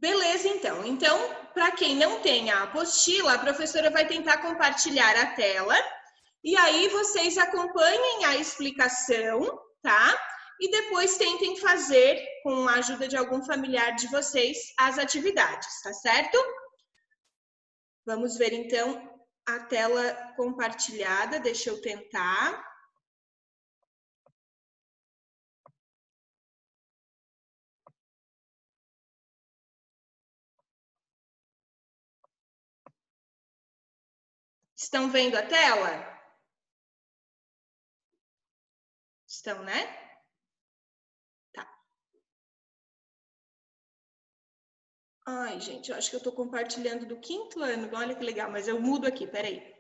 Beleza, então. Então, para quem não tem a apostila, a professora vai tentar compartilhar a tela e aí vocês acompanhem a explicação, tá? E depois tentem fazer, com a ajuda de algum familiar de vocês, as atividades, tá certo? Vamos ver, então, a tela compartilhada. Deixa eu tentar. Estão vendo a tela? Estão, né? Tá. Ai, gente, eu acho que eu tô compartilhando do 5º ano. Olha que legal, mas eu mudo aqui, peraí.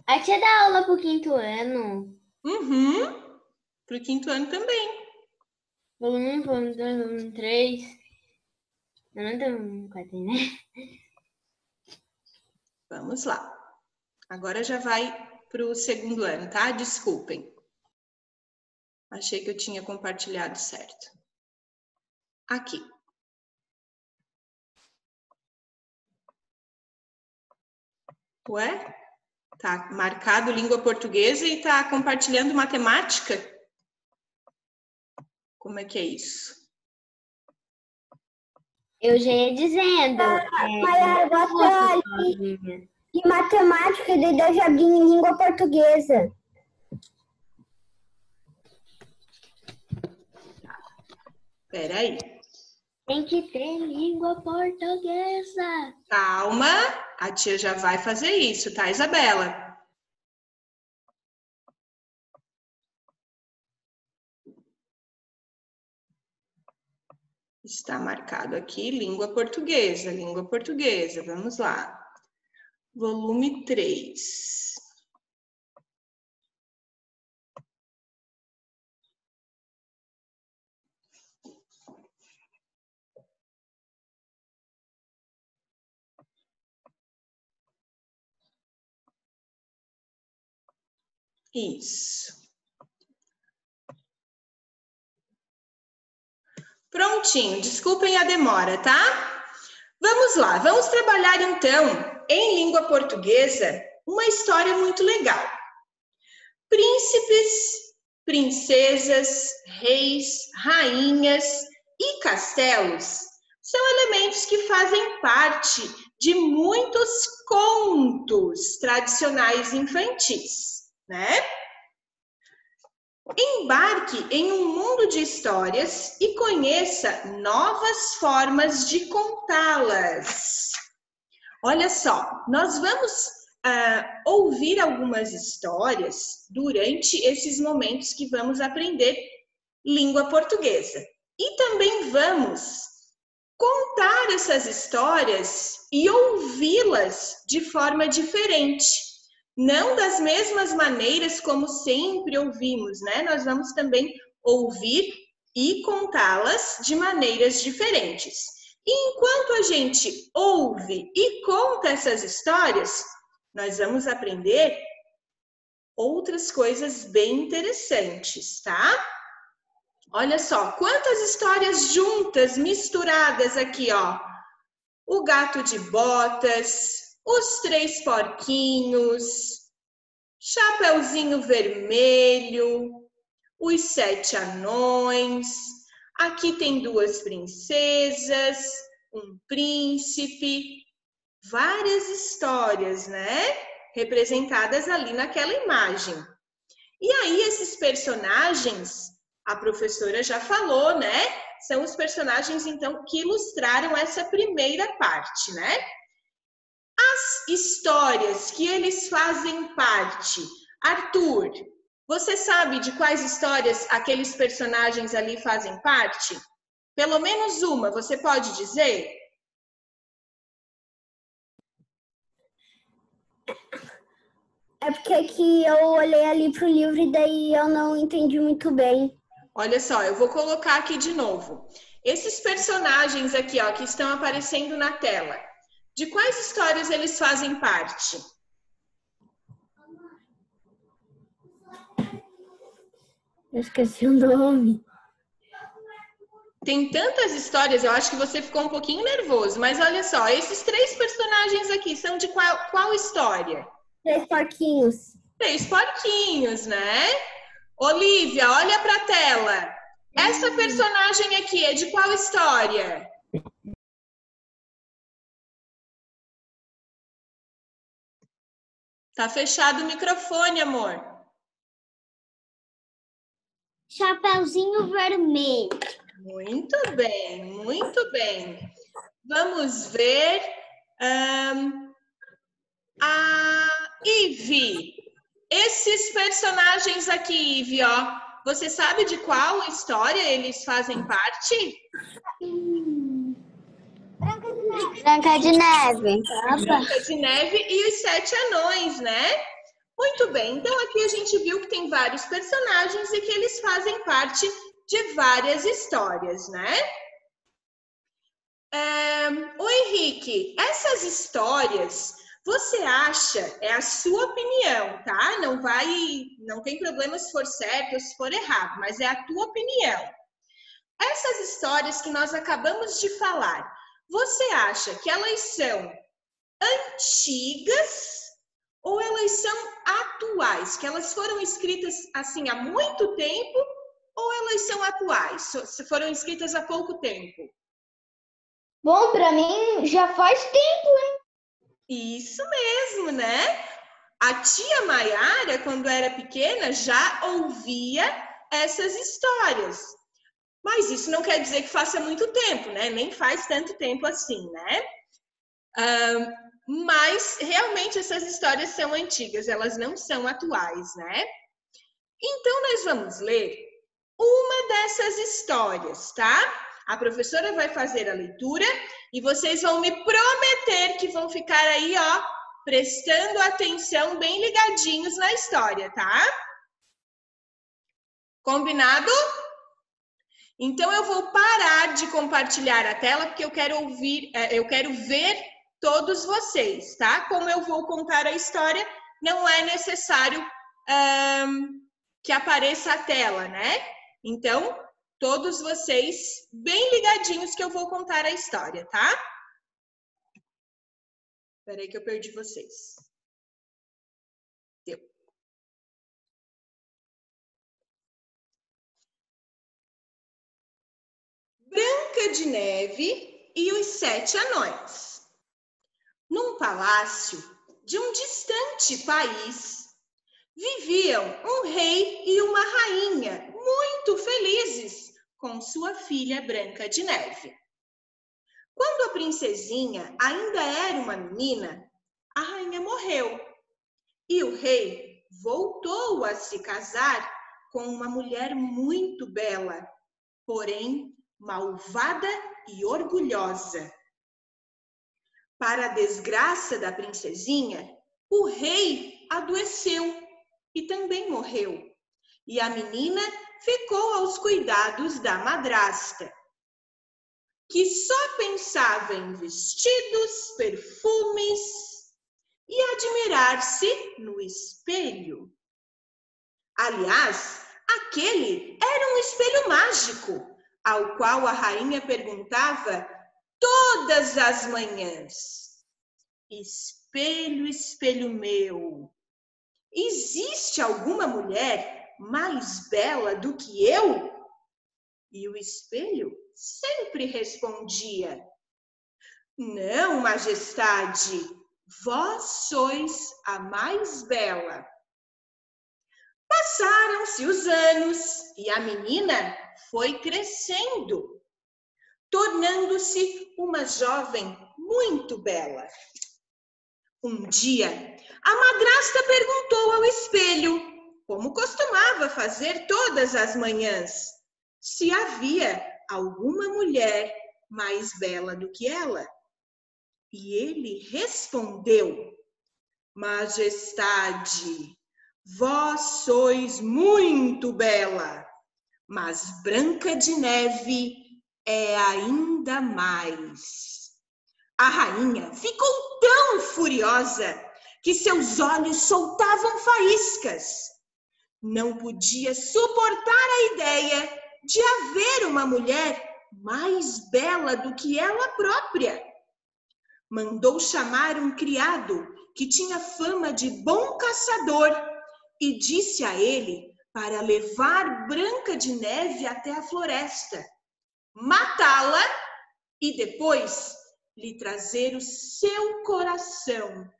A tia dá aula pro 5º ano. Uhum. Pro 5º ano também. Volume 1, volume 2, volume 3. Não tem volume 4, né? Vamos lá. Agora já vai pro 2º ano, tá? Desculpem. Achei que eu tinha compartilhado certo. Aqui. Ué? Tá marcado língua portuguesa e tá compartilhando matemática? Como é que é isso? Eu já ia dizendo. Mas bota ali de matemática e daí eu já abri em língua portuguesa. Peraí. Tem que ter língua portuguesa. Calma, a tia já vai fazer isso, tá, Isabela? Está marcado aqui língua portuguesa, língua portuguesa. Vamos lá. Volume 3. Isso. Prontinho, desculpem a demora, tá? Vamos lá, vamos trabalhar então, em língua portuguesa, uma história muito legal. Príncipes, princesas, reis, rainhas e castelos são elementos que fazem parte de muitos contos tradicionais infantis, né? Embarque em um mundo de histórias e conheça novas formas de contá-las. Olha só, nós vamos ouvir algumas histórias durante esses momentos que vamos aprender língua portuguesa. E também vamos contar essas histórias e ouvi-las de forma diferente. Não das mesmas maneiras como sempre ouvimos, né? Nós vamos também ouvir e contá-las de maneiras diferentes. E enquanto a gente ouve e conta essas histórias, nós vamos aprender outras coisas bem interessantes, tá? Olha só, quantas histórias juntas, misturadas aqui, ó. O gato de botas, os 3 porquinhos, Chapeuzinho Vermelho, os 7 anões, aqui tem 2 princesas, um príncipe, várias histórias, né? Representadas ali naquela imagem. E aí esses personagens, a professora já falou, né? São os personagens, então, que ilustraram essa primeira parte, né? As histórias que eles fazem parte. Arthur, você sabe de quais histórias aqueles personagens ali fazem parte? Pelo menos uma, você pode dizer? É porque aqui eu olhei ali pro livro e daí eu não entendi muito bem. Olha só, eu vou colocar aqui de novo. Esses personagens aqui, ó, que estão aparecendo na tela, de quais histórias eles fazem parte? Eu esqueci o nome. tem tantas histórias, eu acho que você ficou um pouquinho nervoso, mas olha só, esses 3 personagens aqui são de qual história? 3 porquinhos. 3 porquinhos, né? Olivia, olha para a tela. Essa personagem aqui é de qual história? Tá fechado o microfone, amor. Chapeuzinho Vermelho. Muito bem, muito bem. Vamos ver a Ivy. Esses personagens aqui, Ivy, ó, você sabe de qual história eles fazem parte? Branca de Neve. Branca de Neve e os 7 anões, né? Muito bem, então aqui a gente viu que tem vários personagens e que eles fazem parte de várias histórias, né? O Henrique, essas histórias, você acha, é a sua opinião, tá? Não tem problema se for certo ou se for errado, mas é a tua opinião. Essas histórias que nós acabamos de falar, você acha que elas são antigas ou elas são atuais? Que elas foram escritas assim há muito tempo ou elas são atuais? Se foram escritas há pouco tempo? Bom, para mim já faz tempo, hein? Isso mesmo, né? A tia Maiara, quando era pequena, já ouvia essas histórias. Mas isso não quer dizer que faça muito tempo, né? Nem faz tanto tempo assim, né? Mas realmente essas histórias são antigas, elas não são atuais, né? Então nós vamos ler uma dessas histórias, tá? A professora vai fazer a leitura e vocês vão me prometer que vão ficar aí, ó, prestando atenção, bem ligadinhos na história, tá? Combinado? Então eu vou parar de compartilhar a tela porque eu quero ver todos vocês, tá? Como eu vou contar a história, não é necessário que apareça a tela, né? Então, todos vocês bem ligadinhos que eu vou contar a história, tá? Espera aí que eu perdi vocês. Deu. Branca de Neve e os 7 anões. Num palácio de um distante país, viviam um rei e uma rainha muito felizes com sua filha Branca de Neve. Quando a princesinha ainda era uma menina, a rainha morreu e o rei voltou a se casar com uma mulher muito bela, porém malvada e orgulhosa. Para a desgraça da princesinha, o rei adoeceu e também morreu, e a menina ficou aos cuidados da madrasta, que só pensava em vestidos, perfumes e admirar-se no espelho. Aliás, aquele era um espelho mágico, ao qual a rainha perguntava todas as manhãs: espelho, espelho meu, existe alguma mulher mais bela do que eu? E o espelho sempre respondia: não, majestade, vós sois a mais bela. Passaram-se os anos e a menina foi crescendo, tornando-se uma jovem muito bela. Um dia, a madrasta perguntou ao espelho, como costumava fazer todas as manhãs, se havia alguma mulher mais bela do que ela. E ele respondeu: majestade, vós sois muito bela, mas Branca de Neve é ainda mais. A rainha ficou tão furiosa que seus olhos soltavam faíscas. Não podia suportar a ideia de haver uma mulher mais bela do que ela própria. Mandou chamar um criado que tinha fama de bom caçador e disse a ele para levar Branca de Neve até a floresta, matá-la e depois lhe trazer o seu coração.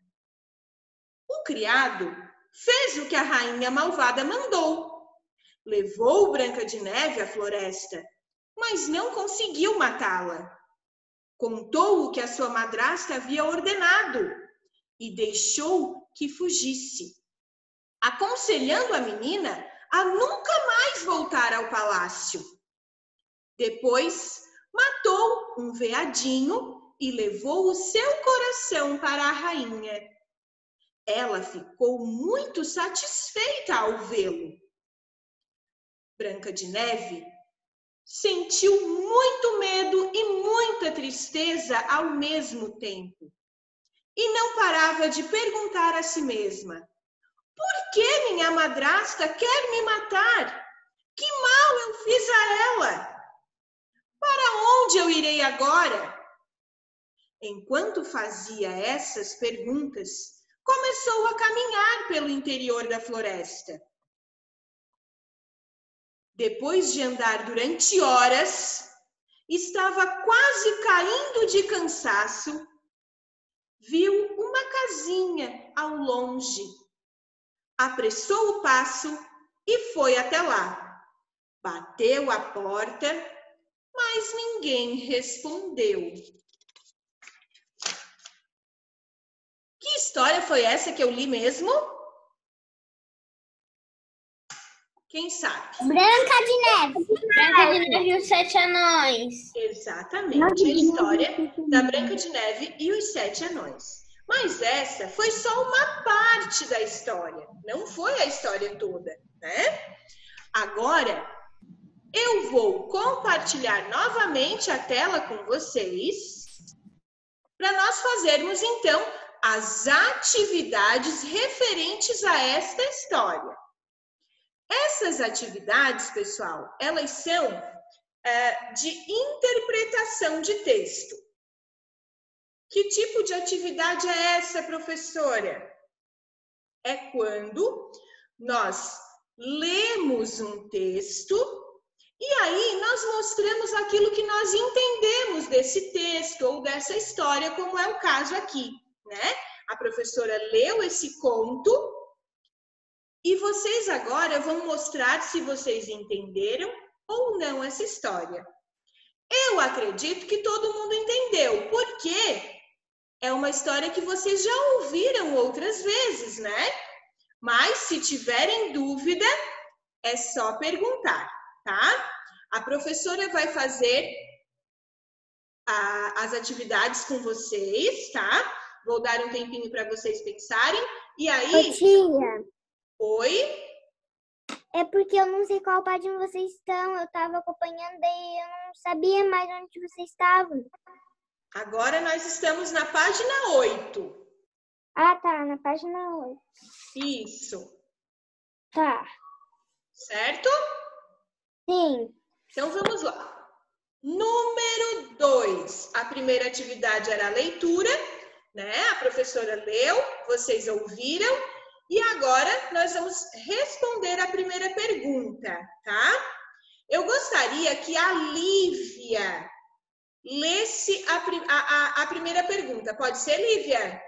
O criado fez o que a rainha malvada mandou. Levou Branca de Neve à floresta, mas não conseguiu matá-la. Contou o que a sua madrasta havia ordenado e deixou que fugisse, aconselhando a menina a nunca mais voltar ao palácio. Depois, matou um veadinho e levou o seu coração para a rainha. Ela ficou muito satisfeita ao vê-lo. Branca de Neve sentiu muito medo e muita tristeza ao mesmo tempo. E não parava de perguntar a si mesma: por que minha madrasta quer me matar? Que mal eu fiz a ela? Para onde eu irei agora? Enquanto fazia essas perguntas, começou a caminhar pelo interior da floresta. Depois de andar durante horas, estava quase caindo de cansaço, viu uma casinha ao longe. Apressou o passo e foi até lá. Bateu a porta, mas ninguém respondeu. Que história foi essa que eu li mesmo? Quem sabe? Branca de Neve. Branca de Neve e os Sete Anões. Exatamente, a história da Branca de Neve e os Sete Anões. Mas essa foi só uma parte da história, não foi a história toda, né? Agora, eu vou compartilhar novamente a tela com vocês para nós fazermos, então, as atividades referentes a esta história. Essas atividades, pessoal, elas são de interpretação de texto. Que tipo de atividade é essa, professora? É quando nós lemos um texto e aí nós mostramos aquilo que nós entendemos desse texto ou dessa história, como é o caso aqui, né? A professora leu esse conto e vocês agora vão mostrar se vocês entenderam ou não essa história. Eu acredito que todo mundo entendeu, porque é uma história que vocês já ouviram outras vezes, né? Mas se tiverem dúvida, é só perguntar, tá? A professora vai fazer as atividades com vocês, tá? Vou dar um tempinho para vocês pensarem. E aí... Tia. Oi? É porque eu não sei qual página vocês estão. Eu estava acompanhando e eu não sabia mais onde vocês estavam. Agora nós estamos na página 8. Ah, tá. Na página 8. Isso. Tá. Certo? Sim. Então vamos lá. Número 2. A primeira atividade era a leitura, né? A professora leu, vocês ouviram. E agora nós vamos responder a primeira pergunta, tá? Eu gostaria que a Lívia lesse a primeira pergunta. Pode ser, Lívia?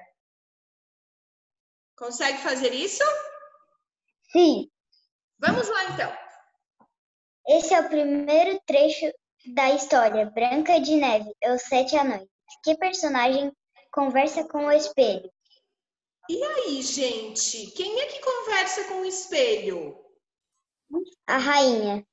Consegue fazer isso? Sim. Vamos lá, então. Esse é o primeiro trecho da história Branca de Neve e os Sete Anões. Que personagem conversa com o espelho? E aí, gente? Quem é que conversa com o espelho? A rainha.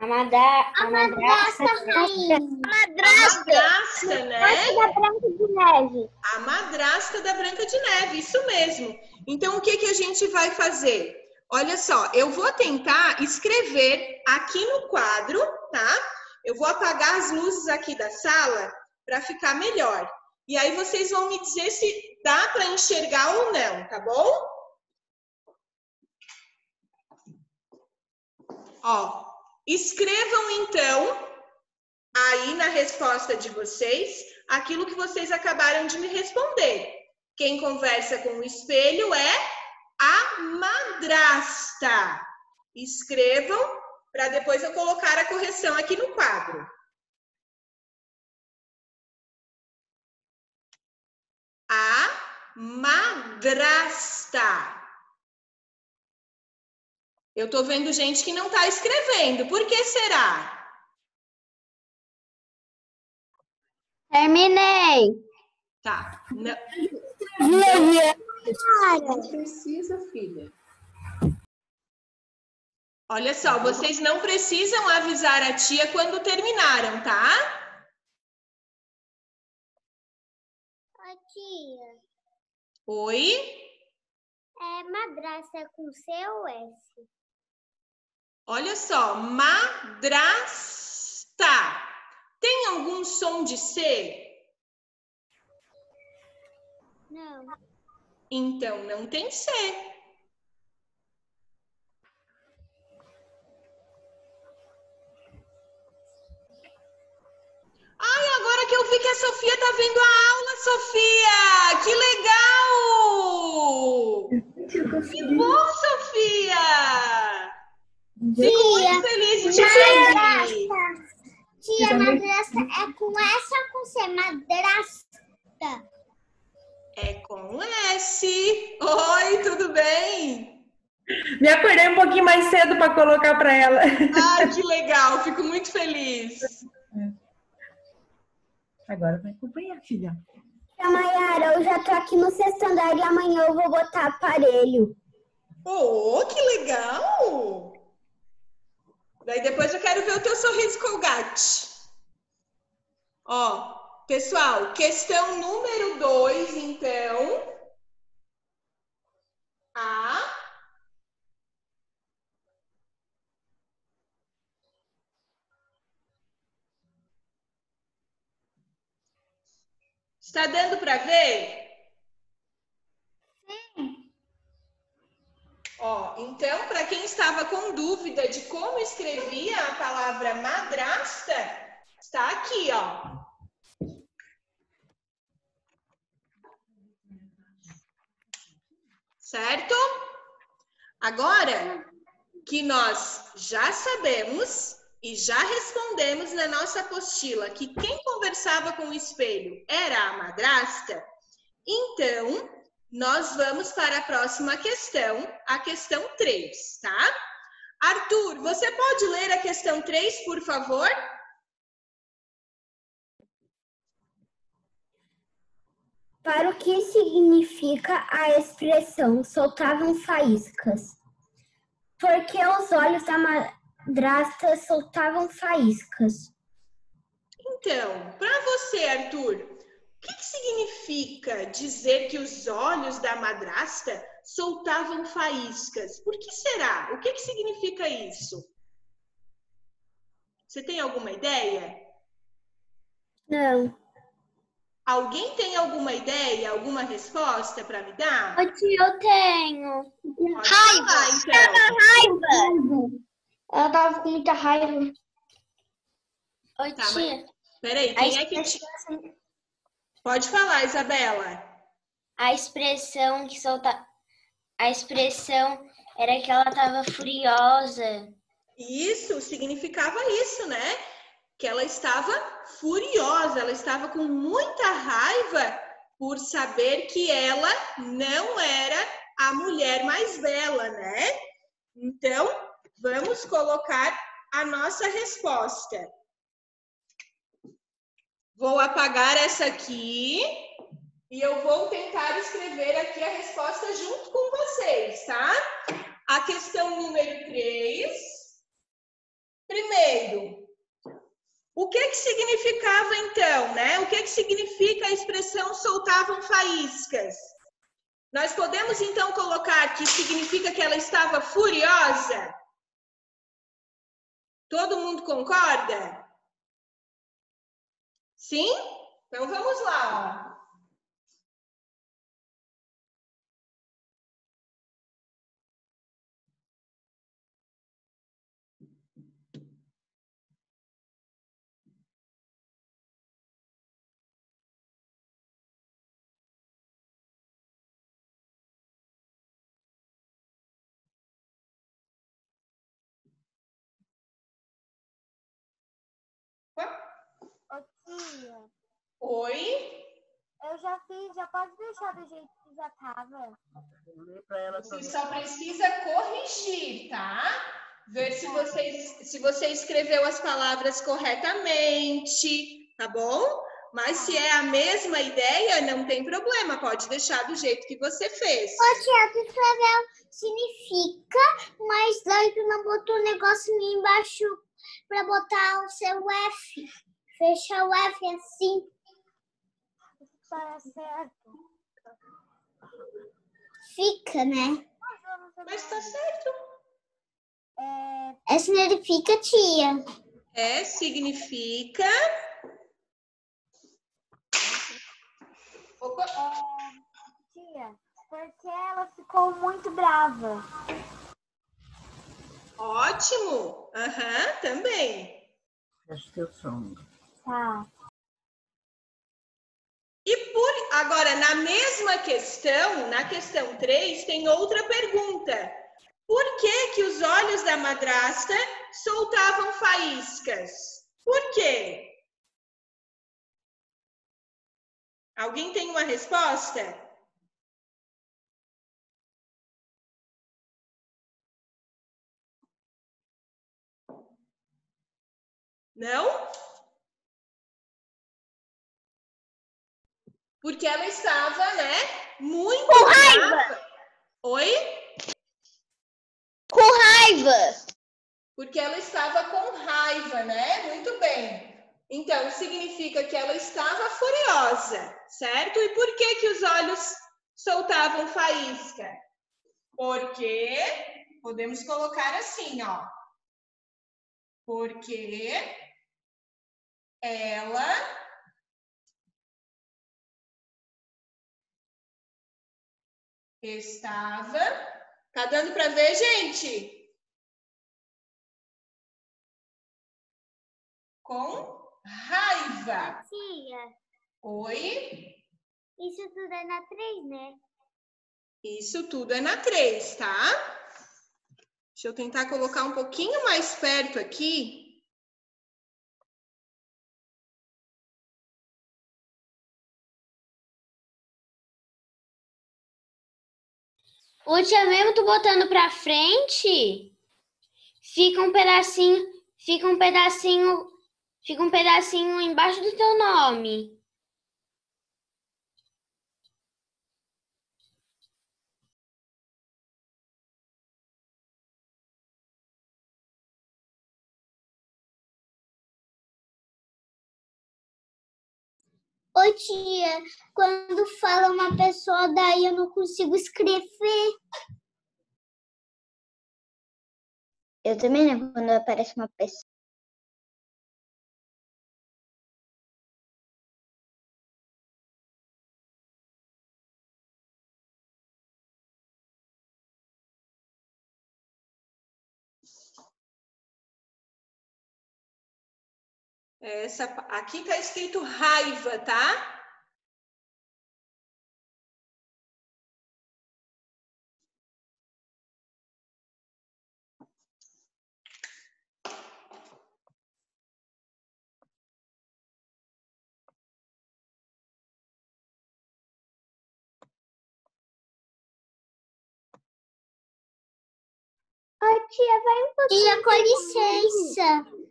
A madrasta. Rainha. A madrasta, né? Da Branca de Neve. A madrasta da Branca de Neve, isso mesmo. Então, o que a gente vai fazer? Olha só, eu vou tentar escrever aqui no quadro, tá? Eu vou apagar as luzes aqui da sala para ficar melhor. E aí vocês vão me dizer se dá para enxergar ou não, tá bom? Ó, escrevam então aí na resposta de vocês aquilo que vocês acabaram de me responder. Quem conversa com o espelho é a madrasta. Escrevam para depois eu colocar a correção aqui no quadro. A madrasta. Eu tô vendo gente que não tá escrevendo. Por que será? Terminei. Tá. Não, não precisa, filha. Olha só, vocês não precisam avisar a tia quando terminaram, tá? Ô, tia, Oi? madrasta com C ou S? Olha só, madrasta. Tem algum som de C? Não. Então não tem C. Ai, agora que eu vi que a Sofia tá vendo a aula, Sofia! Que legal! Que bom, Sofia! Fico muito feliz de te ouvir. Tia, madrasta é com S ou com C? Madrasta. É com S. Oi, tudo bem? Me acordei um pouquinho mais cedo para colocar para ela. Ai, que legal, fico muito feliz. Agora vai acompanhar, filha. Tia Mayara, eu já tô aqui no sexto andar e amanhã eu vou botar aparelho. Oh, que legal! Daí depois eu quero ver o teu sorriso Colgate. Ó, pessoal, questão número 2, então. Está dando para ver? Ó, então, para quem estava com dúvida de como escrevia a palavra madrasta, está aqui, ó. Certo? Agora que nós já sabemos e já respondemos na nossa apostila que quem conversava com o espelho era a madrasta, então nós vamos para a próxima questão, a questão 3, tá? Arthur, você pode ler a questão 3, por favor? Para o que significa a expressão soltavam faíscas? Porque os olhos da madrasta soltavam faíscas. Então, para você, Arthur, o que significa dizer que os olhos da madrasta soltavam faíscas? Por que será? O que significa isso? Você tem alguma ideia? Não. Alguém tem alguma ideia, alguma resposta para me dar? Ô, tia, eu tenho. Pode falar, então. Raiva! Ela tava com muita raiva. Ô, Tá, tia. Peraí, quem é que... Pode falar, Isabela. A expressão que solta... A expressão era que ela estava furiosa. Isso, significava isso, né? Que ela estava furiosa, ela estava com muita raiva por saber que ela não era a mulher mais bela, né? Então, vamos colocar a nossa resposta. Vou apagar essa aqui e eu vou tentar escrever aqui a resposta junto com vocês, tá? A questão número 3. Primeiro, o que significava então, né? O que significa a expressão soltavam faíscas? Nós podemos então colocar que significa que ela estava furiosa? Todo mundo concorda? Sim? Então vamos lá, ó. Ô, tia, Oi? eu já fiz, já pode deixar do jeito que já tava. Você só precisa corrigir, tá? Ver se você escreveu as palavras corretamente, tá bom? Mas se é a mesma ideia, não tem problema, pode deixar do jeito que você fez. Ô, tia, tu escreveu significa, mas daí tu não botou o negócio ali embaixo pra botar o seu F. Fechar o F assim. Tá certo. Fica, né? Mas tá certo. É significa, tia. É, significa... Tia, porque ela ficou muito brava. Ótimo. Aham, também. Tá. E agora, na mesma questão, na questão 3, tem outra pergunta. Por que os olhos da madrasta soltavam faíscas? Por quê? Alguém tem uma resposta? Não? Porque ela estava, né, muito Com raiva. brava. Oi? Com raiva. Porque ela estava com raiva, né? Muito bem. Então, significa que ela estava furiosa, certo? E por que os olhos soltavam faísca? Porque, podemos colocar assim, ó. Porque ela estava... Tá dando para ver, gente? Com raiva. Tia, Oi? isso tudo é na 3, né? Isso tudo é na 3, tá? Deixa eu tentar colocar um pouquinho mais perto aqui. O tia, mesmo tu botando pra frente, fica um pedacinho embaixo do teu nome. Ô, tia, quando fala uma pessoa, daí eu não consigo escrever. Eu também não, quando aparece uma pessoa. Aqui tá escrito raiva, tá? Ô, tia, vai um pouquinho. Tia, com licença.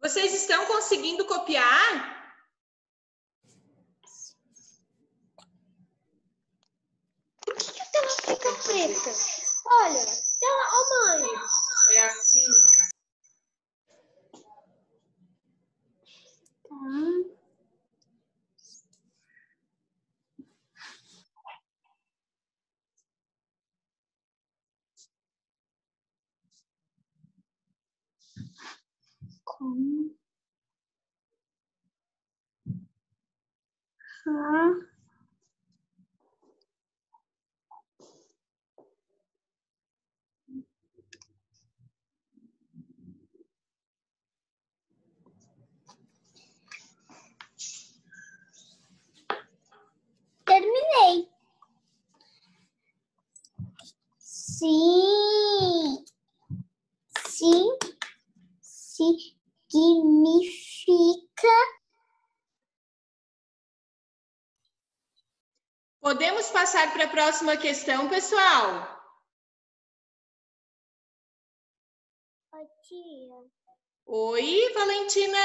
Vocês estão conseguindo copiar? Por que a tela fica preta? Olha, tela, ô mãe. É assim. Tá. Como? Terminei. Sim. Sim. Sim. significa? Podemos passar para a próxima questão, pessoal? Oi, tia. Oi, Valentina.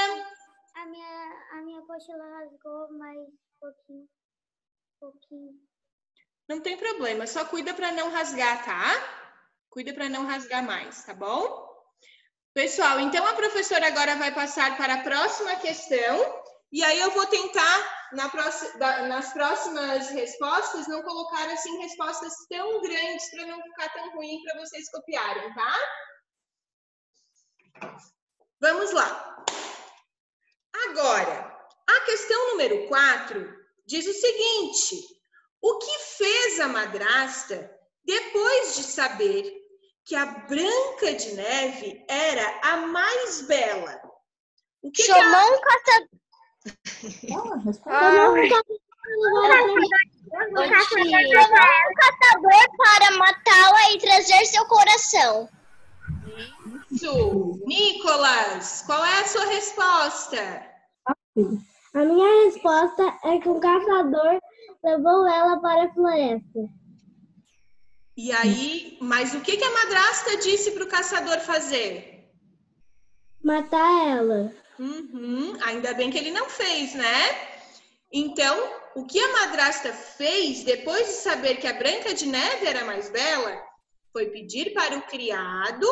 A minha apostila rasgou mais pouquinho. Não tem problema, só cuida para não rasgar, tá? Cuida para não rasgar mais, tá bom? Pessoal, então a professora agora vai passar para a próxima questão. E aí eu vou tentar, nas próximas respostas, não colocar assim respostas tão grandes para não ficar tão ruim para vocês copiarem, tá? Vamos lá. Agora, a questão número 4 diz o seguinte: o que fez a madrasta depois de saber que a Branca de Neve era a mais bela? O que Chamou um caçador para matá-la e trazer seu coração. Isso. Nicolas, qual é a sua resposta? A minha resposta é que o caçador levou ela para a floresta. E aí, mas o que a madrasta disse para o caçador fazer? Matar ela. Ainda bem que ele não fez, né? Então, o que a madrasta fez depois de saber que a Branca de Neve era mais bela foi pedir para o criado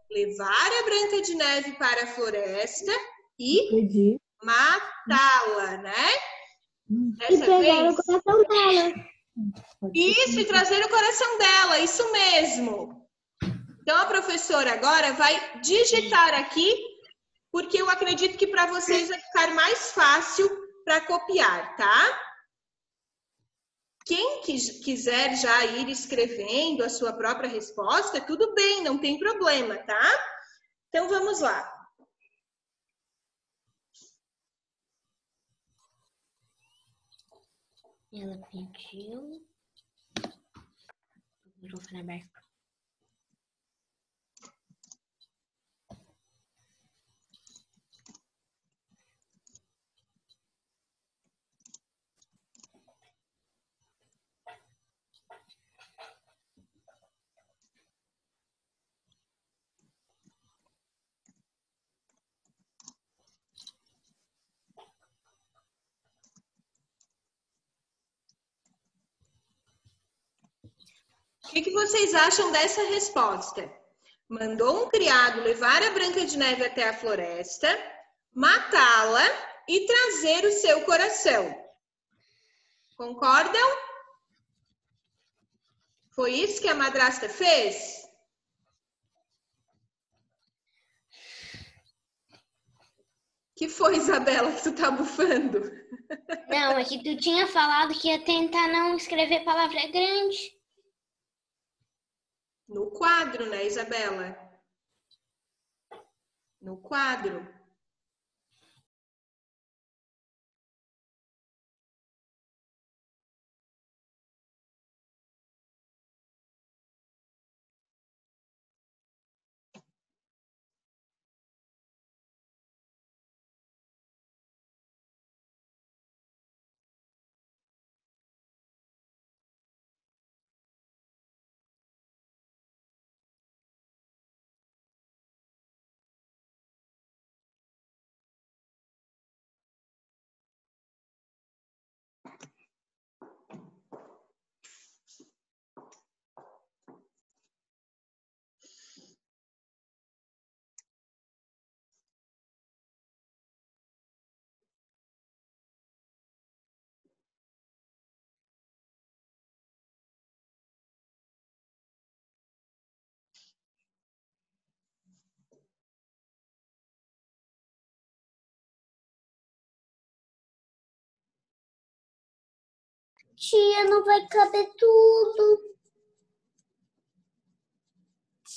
levar a Branca de Neve para a floresta e matá-la, né? E pegar o coração dela. Isso, e trazer o coração dela, isso mesmo. Então, a professora agora vai digitar aqui, porque eu acredito que para vocês vai ficar mais fácil para copiar, tá? Quem quiser já ir escrevendo a sua própria resposta, tudo bem, não tem problema, tá? Então, vamos lá. Ela pediu. Microfone aberto. O que vocês acham dessa resposta? Mandou um criado levar a Branca de Neve até a floresta, matá-la e trazer o seu coração. Concordam? Foi isso que a madrasta fez? Que foi, Isabela, que tu tá bufando? Não, é que tu tinha falado que ia tentar não escrever palavra grande. No quadro, né, Isabela? No quadro. Tia, não vai caber tudo.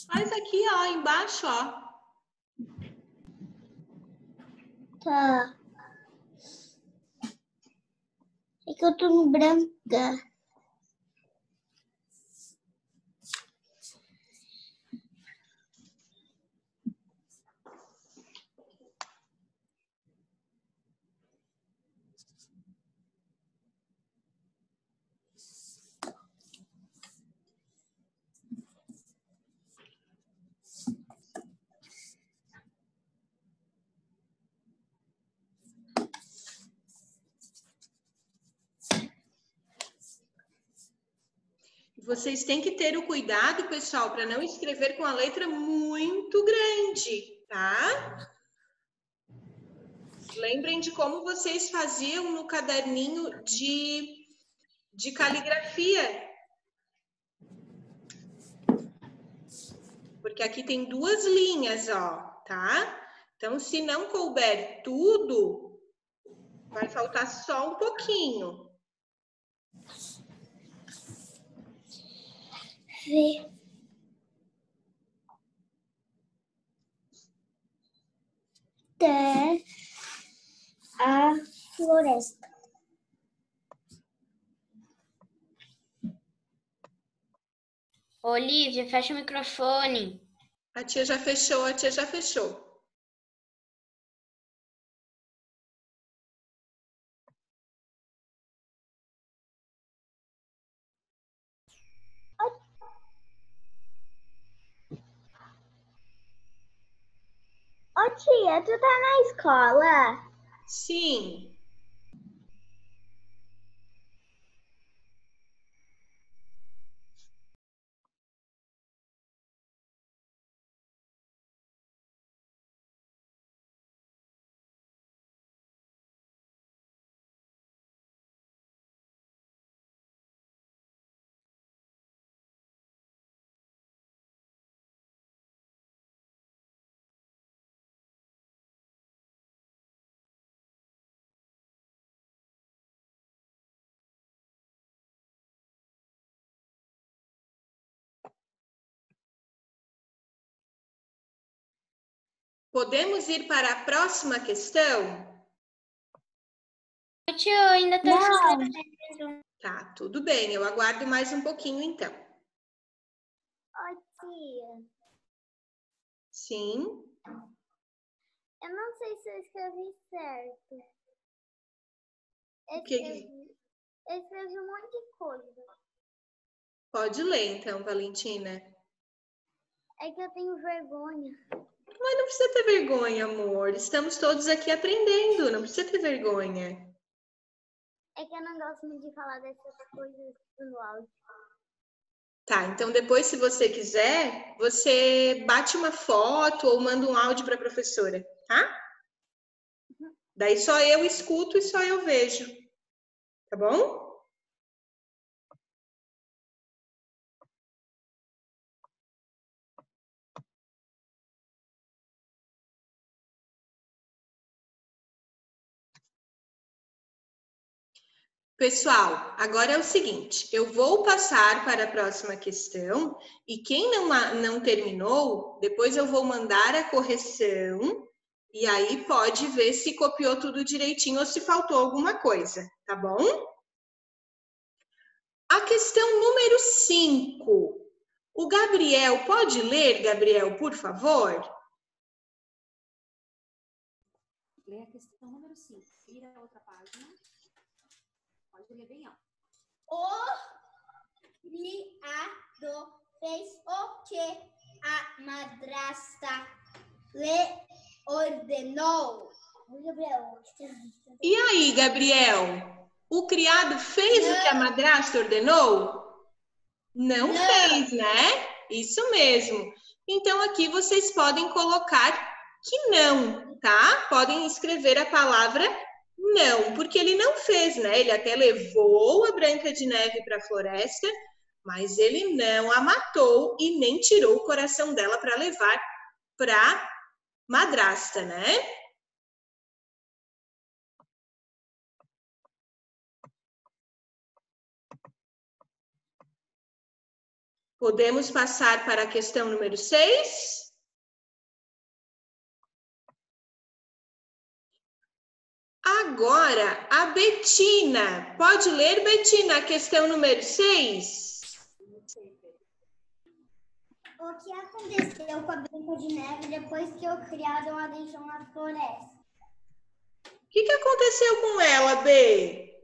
Faz aqui, ó, embaixo, ó. Tá. É que eu tô no branca. Vocês têm que ter o cuidado, pessoal, para não escrever com a letra muito grande, tá? Lembrem de como vocês faziam no caderninho de caligrafia. Porque aqui tem 2 linhas, ó, tá? Então, se não couber tudo, vai faltar só um pouquinho. Ver até a floresta. Olivia, fecha o microfone. A tia já fechou, a tia já fechou. Ô tia, tu tá na escola? Sim. Podemos ir para a próxima questão? Tia, eu ainda tô escrevendo. Tá, tudo bem. Eu aguardo mais um pouquinho, então. Ô tia, Sim. eu não sei se eu escrevi certo. Eu O que? escrevi um monte de coisa. Pode ler, então, Valentina. É que eu tenho vergonha. Mas não precisa ter vergonha, amor. Estamos todos aqui aprendendo. Não precisa ter vergonha. É que eu não gosto muito de falar dessas coisas no áudio. Tá, então depois, se você quiser, você bate uma foto ou manda um áudio para a professora, tá? Daí só eu escuto e só eu vejo. Tá bom? Pessoal, agora é o seguinte, eu vou passar para a próxima questão e quem não terminou, depois eu vou mandar a correção e aí pode ver se copiou tudo direitinho ou se faltou alguma coisa, tá bom? A questão número 5. O Gabriel, pode ler, Gabriel, por favor? Lê a questão número 5. Vira a outra página. Pode ler bem alto. O criado fez o que a madrasta lhe ordenou. E aí, Gabriel? O criado fez o que a madrasta ordenou? Não fez, né? Isso mesmo. Então, aqui vocês podem colocar que não, tá? Podem escrever a palavra não, porque ele não fez, né? Ele até levou a Branca de Neve para a floresta, mas ele não a matou e nem tirou o coração dela para levar para madrasta, né? Podemos passar para a questão número 6? Agora, a Betina. Pode ler, Betina, a questão número 6? O que aconteceu com a Branca de Neve depois que o criado a deixou na floresta? O que aconteceu com ela, B?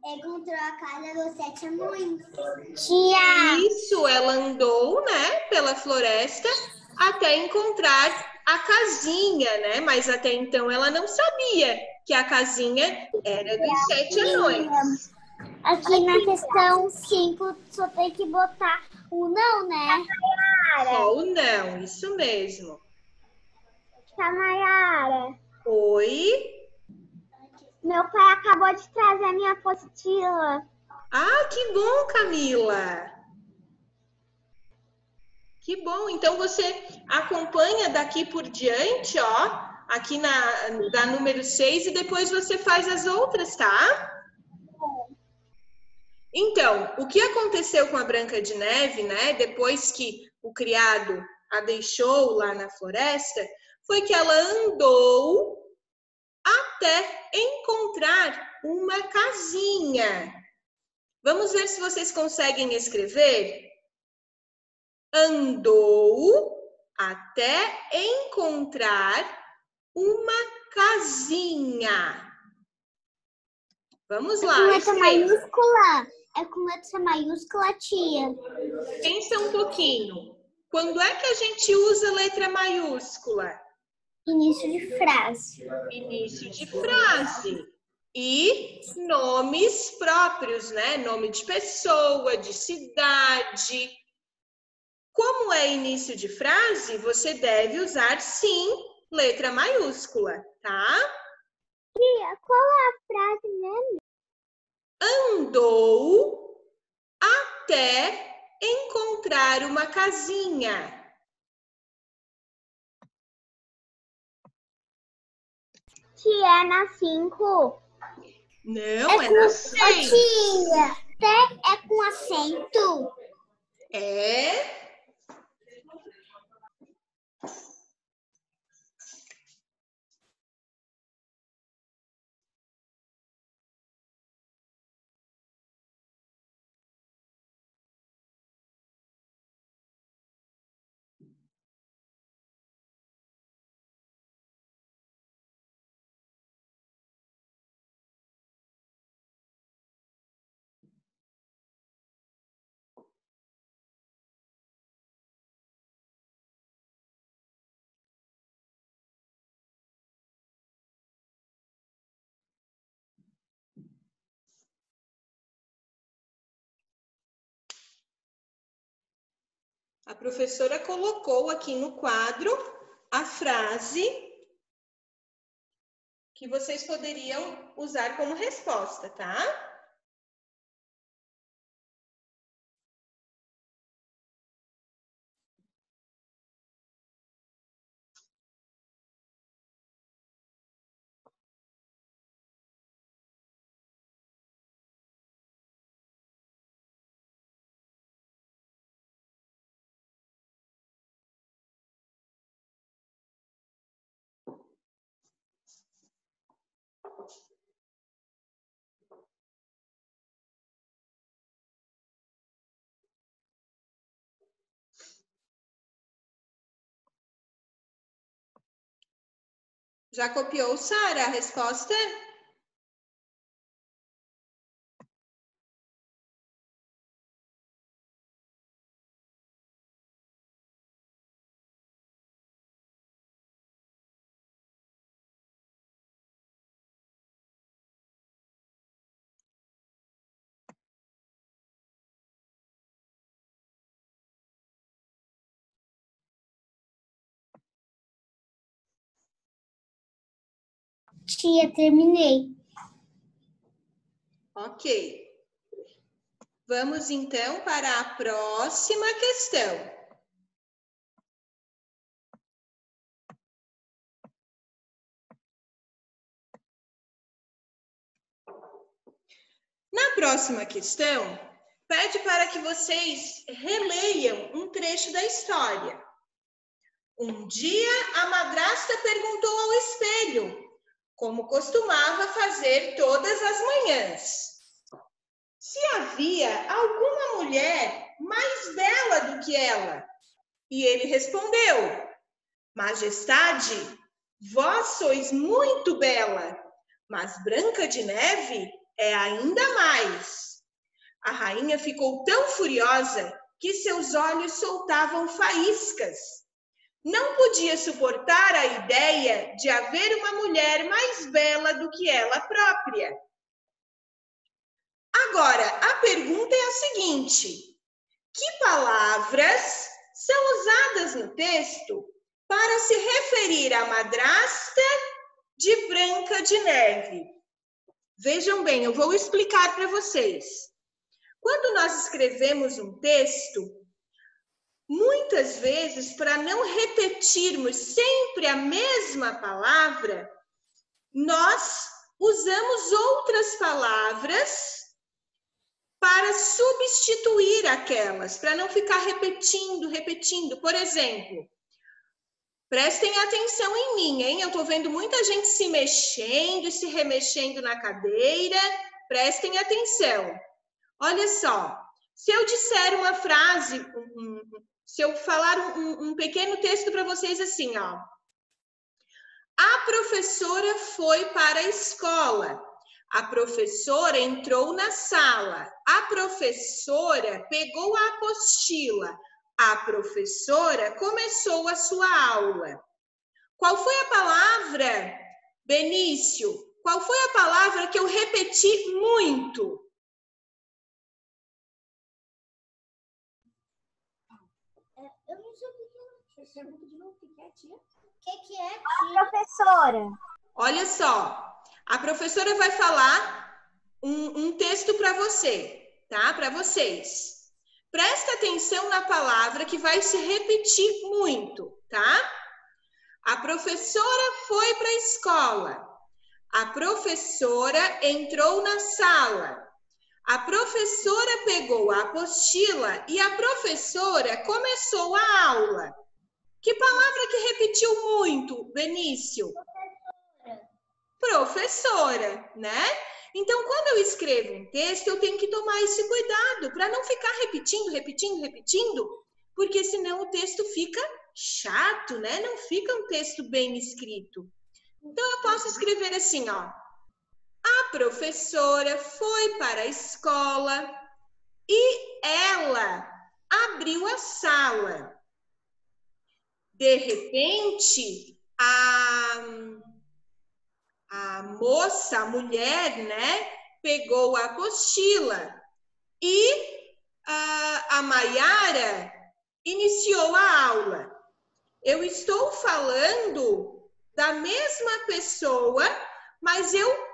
Encontrou a casa dos 7 anões. Tia! Isso, ela andou, né, pela floresta até encontrar a casinha, né? Mas até então ela não sabia que a casinha era dos 7 anões. Aqui na questão 5, só tem que botar o não, né? Só o não, isso mesmo. Nayara, Oi? meu pai acabou de trazer a minha apostila. Ah, que bom, Camila! Que bom! Então você acompanha daqui por diante, ó, aqui da número 6 e depois você faz as outras, tá? Então, o que aconteceu com a Branca de Neve, né? Depois que o criado a deixou lá na floresta, foi que ela andou até encontrar uma casinha. Vamos ver se vocês conseguem escrever. Andou até encontrar uma casinha. Vamos lá. Com letra maiúscula. É com letra maiúscula, tia. Pensa um pouquinho. Quando é que a gente usa letra maiúscula? Início de frase. Início de frase. E nomes próprios, né? Nome de pessoa, de cidade. Como é início de frase, você deve usar, sim, letra maiúscula, tá? Tia, qual é a frase mesmo? Andou até encontrar uma casinha. Tia, é na 5. Não, é na 6. Tia, até é com acento. É. A professora colocou aqui no quadro a frase que vocês poderiam usar como resposta, tá? Já copiou, Sara, a resposta? Tia, terminei. Ok. Vamos então para a próxima questão. Na próxima questão, pede para que vocês releiam um trecho da história. Um dia, a madrasta perguntou ao espelho, como costumava fazer todas as manhãs, se havia alguma mulher mais bela do que ela. E ele respondeu, Majestade, vós sois muito bela, mas Branca de Neve é ainda mais. A rainha ficou tão furiosa que seus olhos soltavam faíscas. Não podia suportar a ideia de haver uma mulher mais bela do que ela própria. Agora, a pergunta é a seguinte: que palavras são usadas no texto para se referir à madrasta de Branca de Neve? Vejam bem, eu vou explicar para vocês. Quando nós escrevemos um texto, muitas vezes, para não repetirmos sempre a mesma palavra, nós usamos outras palavras para substituir aquelas, para não ficar repetindo. Por exemplo, prestem atenção em mim, hein? Eu estou vendo muita gente se mexendo e se remexendo na cadeira. Prestem atenção. Olha só, se eu disser uma frase, se eu falar um pequeno texto para vocês assim, ó. A professora foi para a escola. A professora entrou na sala. A professora pegou a apostila. A professora começou a sua aula. Qual foi a palavra, Benício? Qual foi a palavra que eu repeti muito? Eu não sei o que é. Pergunta de novo, o que é, tia? O que é, tia? Professora. Olha só, a professora vai falar um texto para você, tá? Para vocês. Presta atenção na palavra que vai se repetir muito, tá? A professora foi para a escola. A professora entrou na sala. A professora pegou a apostila e a professora começou a aula. Que palavra que repetiu muito, Benício? Professora, né? Então, quando eu escrevo um texto, eu tenho que tomar esse cuidado para não ficar repetindo, porque senão o texto fica chato, né? Não fica um texto bem escrito. Então, eu posso escrever assim, ó. A professora foi para a escola e ela abriu a sala. De repente, a moça, a mulher, né, pegou a apostila e a Maiara iniciou a aula. Eu estou falando da mesma pessoa, mas eu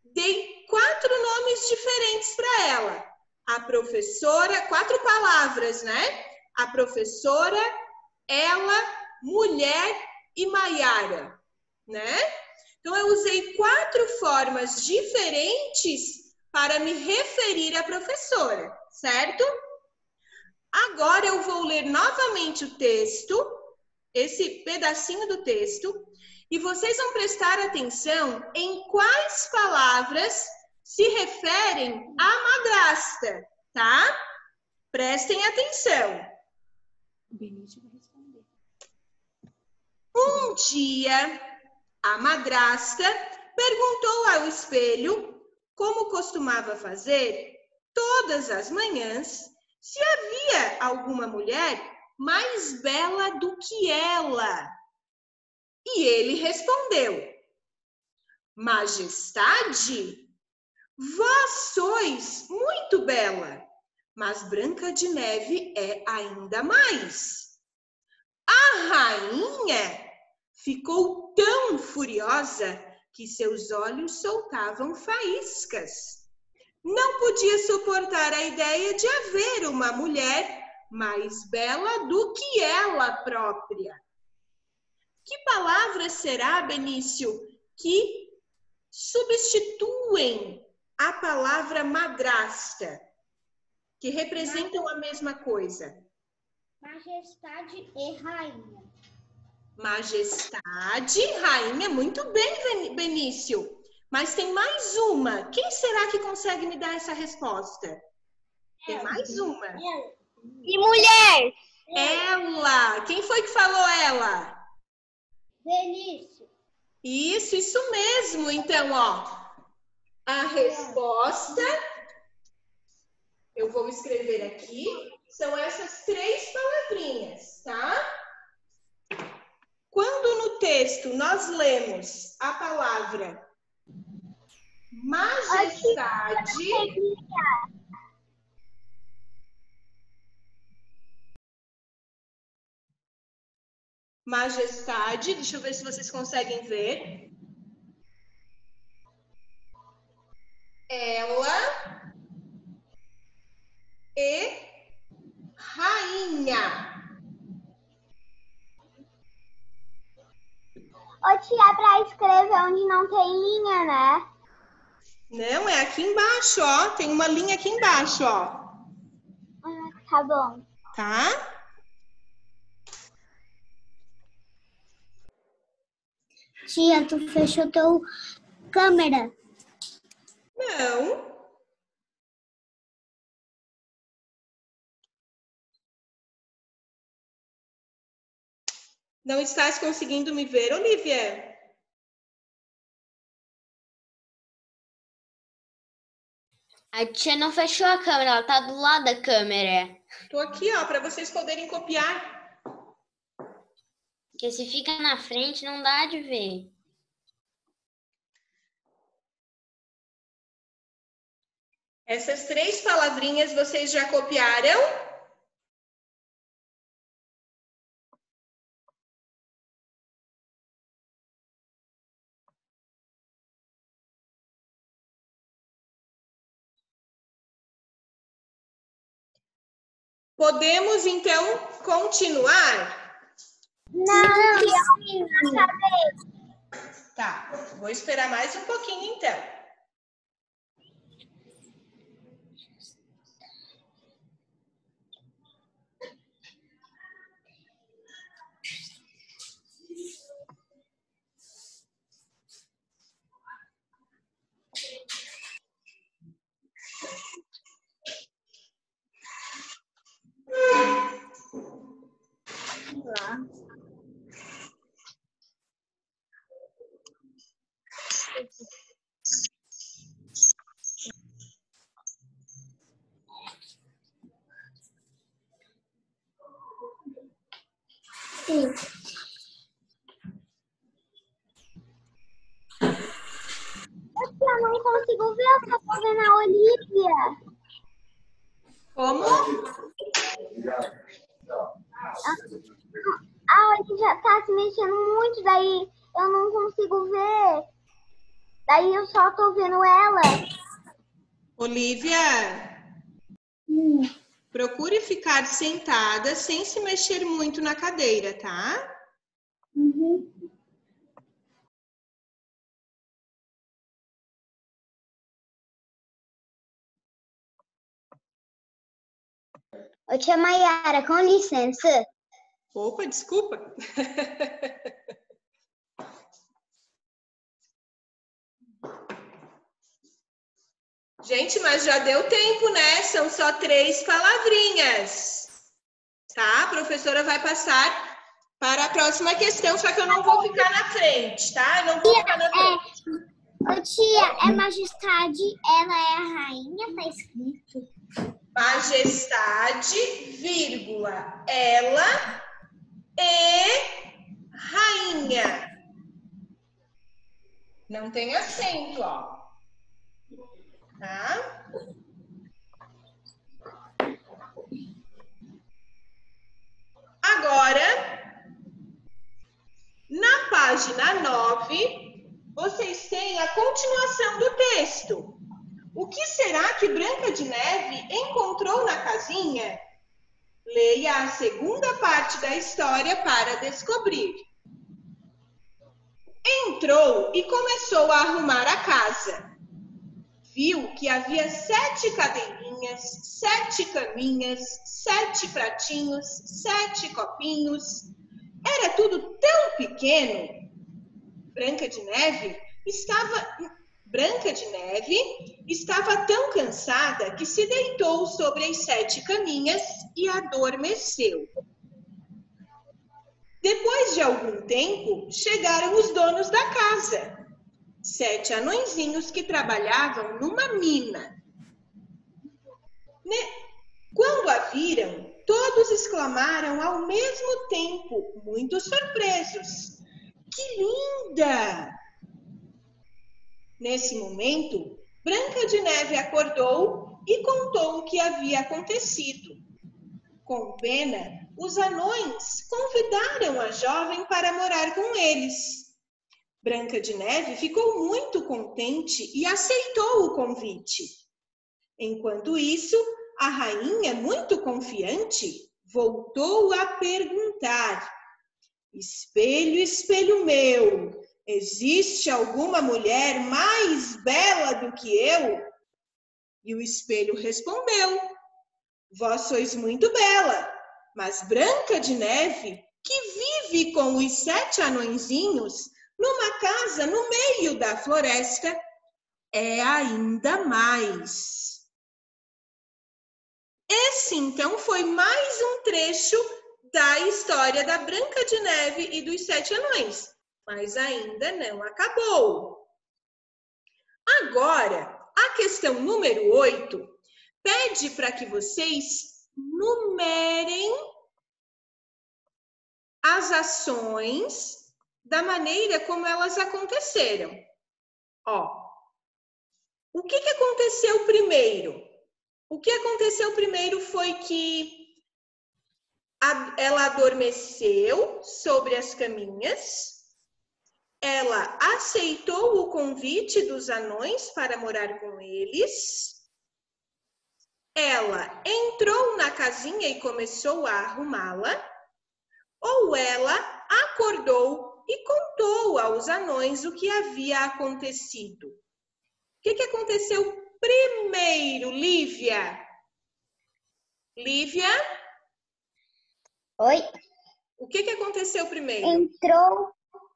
dei 4 nomes diferentes para ela. A professora, 4 palavras, né? A professora, ela, mulher e Maiara, né? Então, eu usei 4 formas diferentes para me referir à professora, certo? Agora, eu vou ler novamente o texto, esse pedacinho do texto, e vocês vão prestar atenção em quais palavras se referem à madrasta, tá? Prestem atenção. O Benício vai responder. Um dia, a madrasta perguntou ao espelho, como costumava fazer todas as manhãs, se havia alguma mulher mais bela do que ela. E ele respondeu: Majestade, vós sois muito bela, mas Branca de Neve é ainda mais. A rainha ficou tão furiosa que seus olhos soltavam faíscas. Não podia suportar a ideia de haver uma mulher mais bela do que ela própria. Que palavra será, Benício, que substituem a palavra madrasta, que representam a mesma coisa? Majestade e rainha. Majestade, rainha, muito bem, Benício. Mas tem mais uma. Quem será que consegue me dar essa resposta? Tem mais uma. E mulher? Ela. Quem foi que falou ela? Benício. Isso mesmo. Então, ó, a resposta, eu vou escrever aqui, são essas 3 palavrinhas, tá? Quando no texto nós lemos a palavra Majestade. Majestade, deixa eu ver se vocês conseguem ver. Ela e rainha. Ô tia, pra escrever onde não tem linha, né? Não, é aqui embaixo, ó. Tem uma linha aqui embaixo, ó. Tá bom. Tá? Tia, tu fechou teu câmera. Não. Não estás conseguindo me ver, Olivia? A tia não fechou a câmera, ela tá do lado da câmera. Tô aqui, ó, para vocês poderem copiar. Porque se fica na frente, não dá de ver. Essas 3 palavrinhas vocês já copiaram? Podemos, então, continuar? Não, tia. Tá, vou esperar mais um pouquinho, então. Sim. Eu não consigo ver, eu só tô vendo a Olivia. Como? A Olivia tá se mexendo muito, daí eu não consigo ver. Daí eu só tô vendo ela. Olivia, procure ficar sentada sem se mexer muito na cadeira, tá? Ô tia Maiara, com licença. Opa, desculpa. Gente, mas já deu tempo, né? São só 3 palavrinhas. Tá? A professora vai passar para a próxima questão, só que eu não vou ficar na frente, tá? Eu não vou ficar na frente. Ô tia, é majestade, ela é a rainha, tá escrito. Majestade, vírgula, ela e rainha. Não tem acento, ó. Tá? Agora, na página 9, vocês têm a continuação do texto. O que será que Branca de Neve encontrou na casinha? Leia a segunda parte da história para descobrir. Entrou e começou a arrumar a casa. Viu que havia 7 cadeirinhas, 7 caminhas, 7 pratinhos, 7 copinhos. Era tudo tão pequeno. Branca de Neve estava tão cansada que se deitou sobre as 7 caminhas e adormeceu. Depois de algum tempo, chegaram os donos da casa. 7 anõezinhos que trabalhavam numa mina. Quando a viram, todos exclamaram ao mesmo tempo, muito surpresos: "Que linda!" Nesse momento, Branca de Neve acordou e contou o que havia acontecido. Com pena, os anões convidaram a jovem para morar com eles. Branca de Neve ficou muito contente e aceitou o convite. Enquanto isso, a rainha, muito confiante, voltou a perguntar: Espelho, espelho meu, existe alguma mulher mais bela do que eu? E o espelho respondeu: Vós sois muito bela, mas Branca de Neve, que vive com os 7 anõezinhos numa casa no meio da floresta, é ainda mais. Esse, então, foi mais um trecho da história da Branca de Neve e dos 7 anões, mas ainda não acabou. Agora, a questão número 8 pede para que vocês numerem as ações da maneira como elas aconteceram. Ó, o que aconteceu primeiro? O que aconteceu primeiro foi que ela adormeceu sobre as caminhas, ela aceitou o convite dos anões para morar com eles, ela entrou na casinha e começou a arrumá-la, ou ela acordou e contou aos anões o que havia acontecido. O que aconteceu primeiro, Lívia? Lívia? Oi? O que aconteceu primeiro?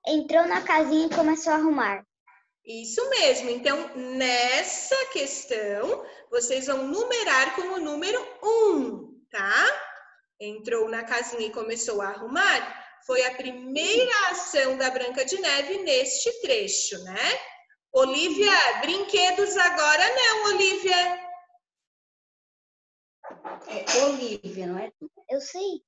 Entrou na casinha e começou a arrumar. Isso mesmo. Então, nessa questão, vocês vão numerar com o número 1, tá? Entrou na casinha e começou a arrumar. Foi a primeira ação da Branca de Neve neste trecho, né? Olívia, brinquedos agora não, Olívia. É Olívia, não é? Eu sei.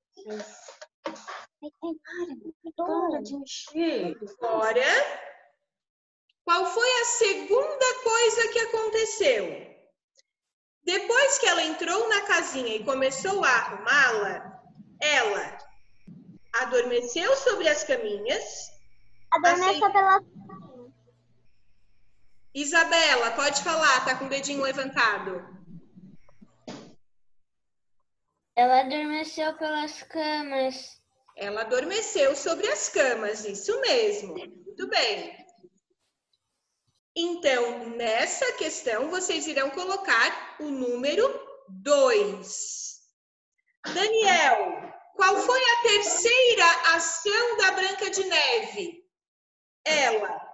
Para de mexer. Agora, qual foi a segunda coisa que aconteceu? Depois que ela entrou na casinha e começou a arrumá-la, ela adormeceu sobre as caminhas. Adormeça pela... Isabela, pode falar, tá com o dedinho levantado. Ela adormeceu pelas camas. Ela adormeceu sobre as camas, isso mesmo. Muito bem. Então, nessa questão, vocês irão colocar o número 2. Daniel, qual foi a terceira ação da Branca de Neve? Ela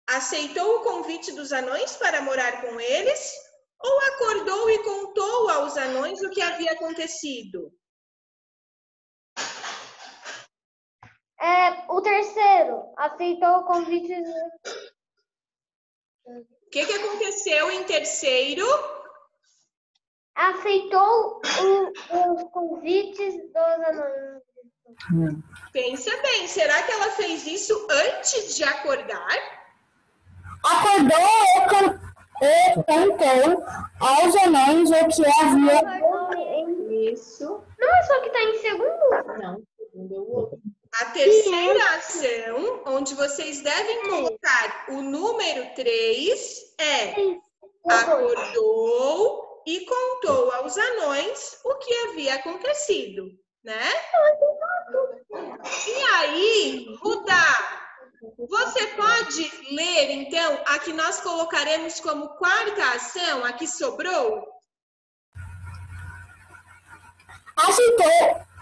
aceitou o convite dos anões para morar com eles ou acordou e contou aos anões o que havia acontecido? O terceiro aceitou o convite. O que aconteceu em terceiro? Aceitou os convites dos anões. Pensa bem, será que ela fez isso antes de acordar? Acordou e contou aos anões o que havia. Isso. Não é só que tá em segundo? Não, segundo é o outro. A terceira ação, onde vocês devem colocar o número 3, é acordou e contou aos anões o que havia acontecido, né? E aí, Rudá, você pode ler, então, a que nós colocaremos como quarta ação, a que sobrou?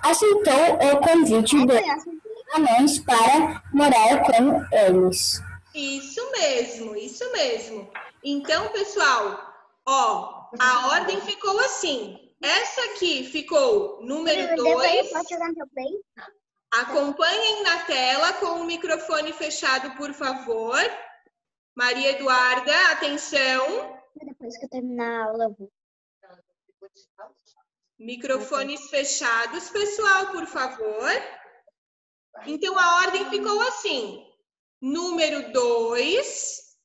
Aceitou o convite dos anões para morar com eles. Isso mesmo, isso mesmo. Então, pessoal, ó, a ordem ficou assim. Essa aqui ficou número 2. Pode jogar no teu play? Acompanhem na tela com o microfone fechado, por favor. Maria Eduarda, atenção. Depois que eu terminar a aula, eu vou. Microfones fechados, pessoal, por favor. Então, a ordem ficou assim. Número 2,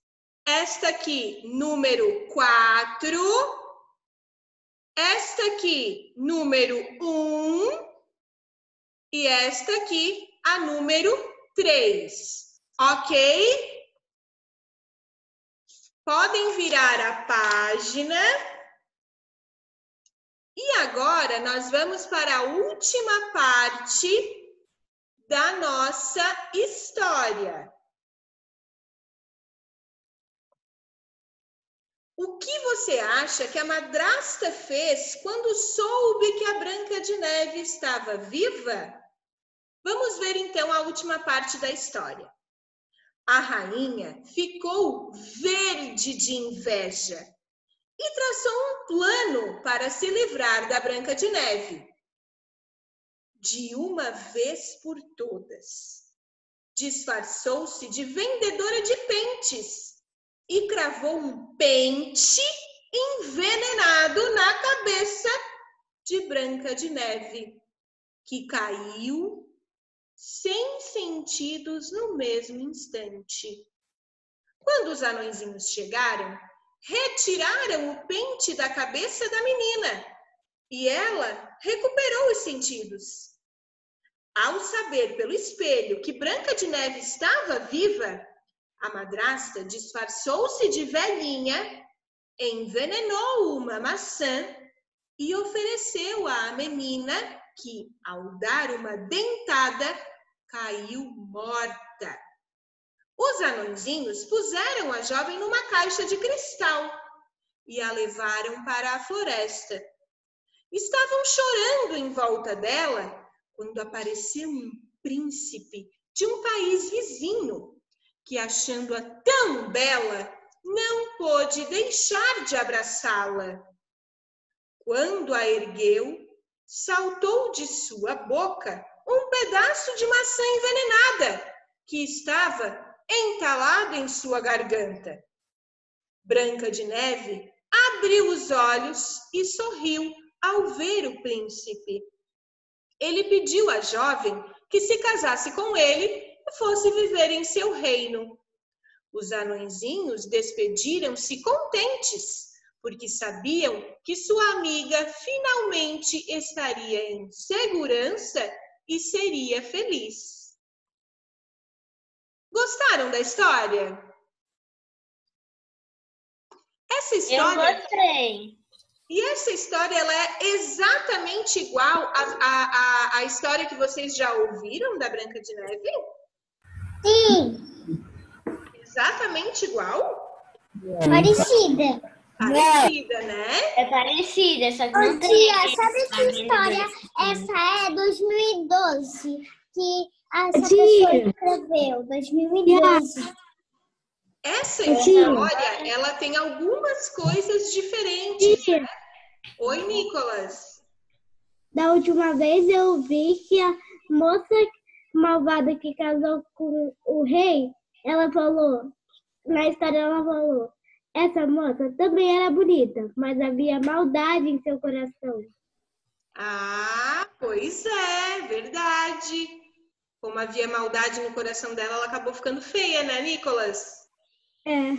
Esta aqui, número 4. Esta aqui, número 1. E esta aqui, a número 3. Ok? Podem virar a página. E agora, nós vamos para a última parte da nossa história. O que você acha que a madrasta fez quando soube que a Branca de Neve estava viva? Vamos ver então a última parte da história. A rainha ficou verde de inveja e traçou um plano para se livrar da Branca de Neve. De uma vez por todas, disfarçou-se de vendedora de pentes e cravou um pente envenenado na cabeça de Branca de Neve, que caiu sem sentidos no mesmo instante. Quando os anõezinhos chegaram, retiraram o pente da cabeça da menina e ela recuperou os sentidos. Ao saber pelo espelho que Branca de Neve estava viva, a madrasta disfarçou-se de velhinha, envenenou uma maçã e ofereceu à menina que, ao dar uma dentada, caiu morta. Os anõezinhos puseram a jovem numa caixa de cristal e a levaram para a floresta. Estavam chorando em volta dela quando apareceu um príncipe de um país vizinho, que, achando-a tão bela, não pôde deixar de abraçá-la. Quando a ergueu, saltou de sua boca um pedaço de maçã envenenada que estava entalado em sua garganta. Branca de Neve abriu os olhos e sorriu ao ver o príncipe. Ele pediu à jovem que se casasse com ele e fosse viver em seu reino. Os anõezinhos despediram-se contentes, porque sabiam que sua amiga finalmente estaria em segurança e seria feliz. Gostaram da história? Essa história... Eu gostei. E essa história, ela é exatamente igual à história que vocês já ouviram da Branca de Neve? Sim. Exatamente igual? Parecida. Parecida, né? É parecida, só que Ô, não tem. tia, sabe essa história? Essa é 2012, que essa pessoa escreveu, 2012. Essa história, ela tem algumas coisas diferentes, né? Oi, Nicolas. Da última vez eu vi que a moça malvada que casou com o rei, ela falou, na história ela falou, essa moça também era bonita, mas havia maldade em seu coração. Ah, pois é, verdade. Como havia maldade no coração dela, ela acabou ficando feia, né, Nicolas? É.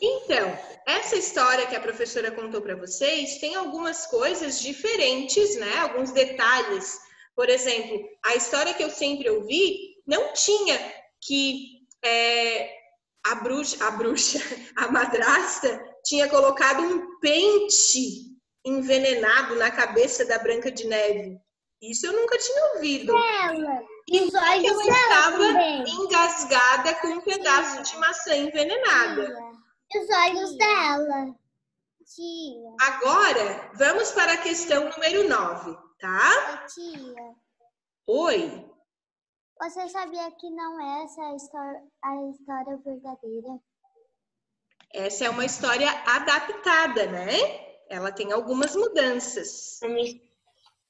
Então, essa história que a professora contou para vocês tem algumas coisas diferentes, né? Alguns detalhes. Por exemplo, a história que eu sempre ouvi não tinha que a madrasta tinha colocado um pente envenenado na cabeça da Branca de Neve. Isso eu nunca tinha ouvido. E os olhos Ela dela estava também. engasgada com um pedaço de maçã envenenada. E os olhos dela. Tia. Agora, vamos para a questão número 9, tá? Tia, Oi. você sabia que não é essa a história verdadeira? Essa é uma história adaptada, né? Ela tem algumas mudanças.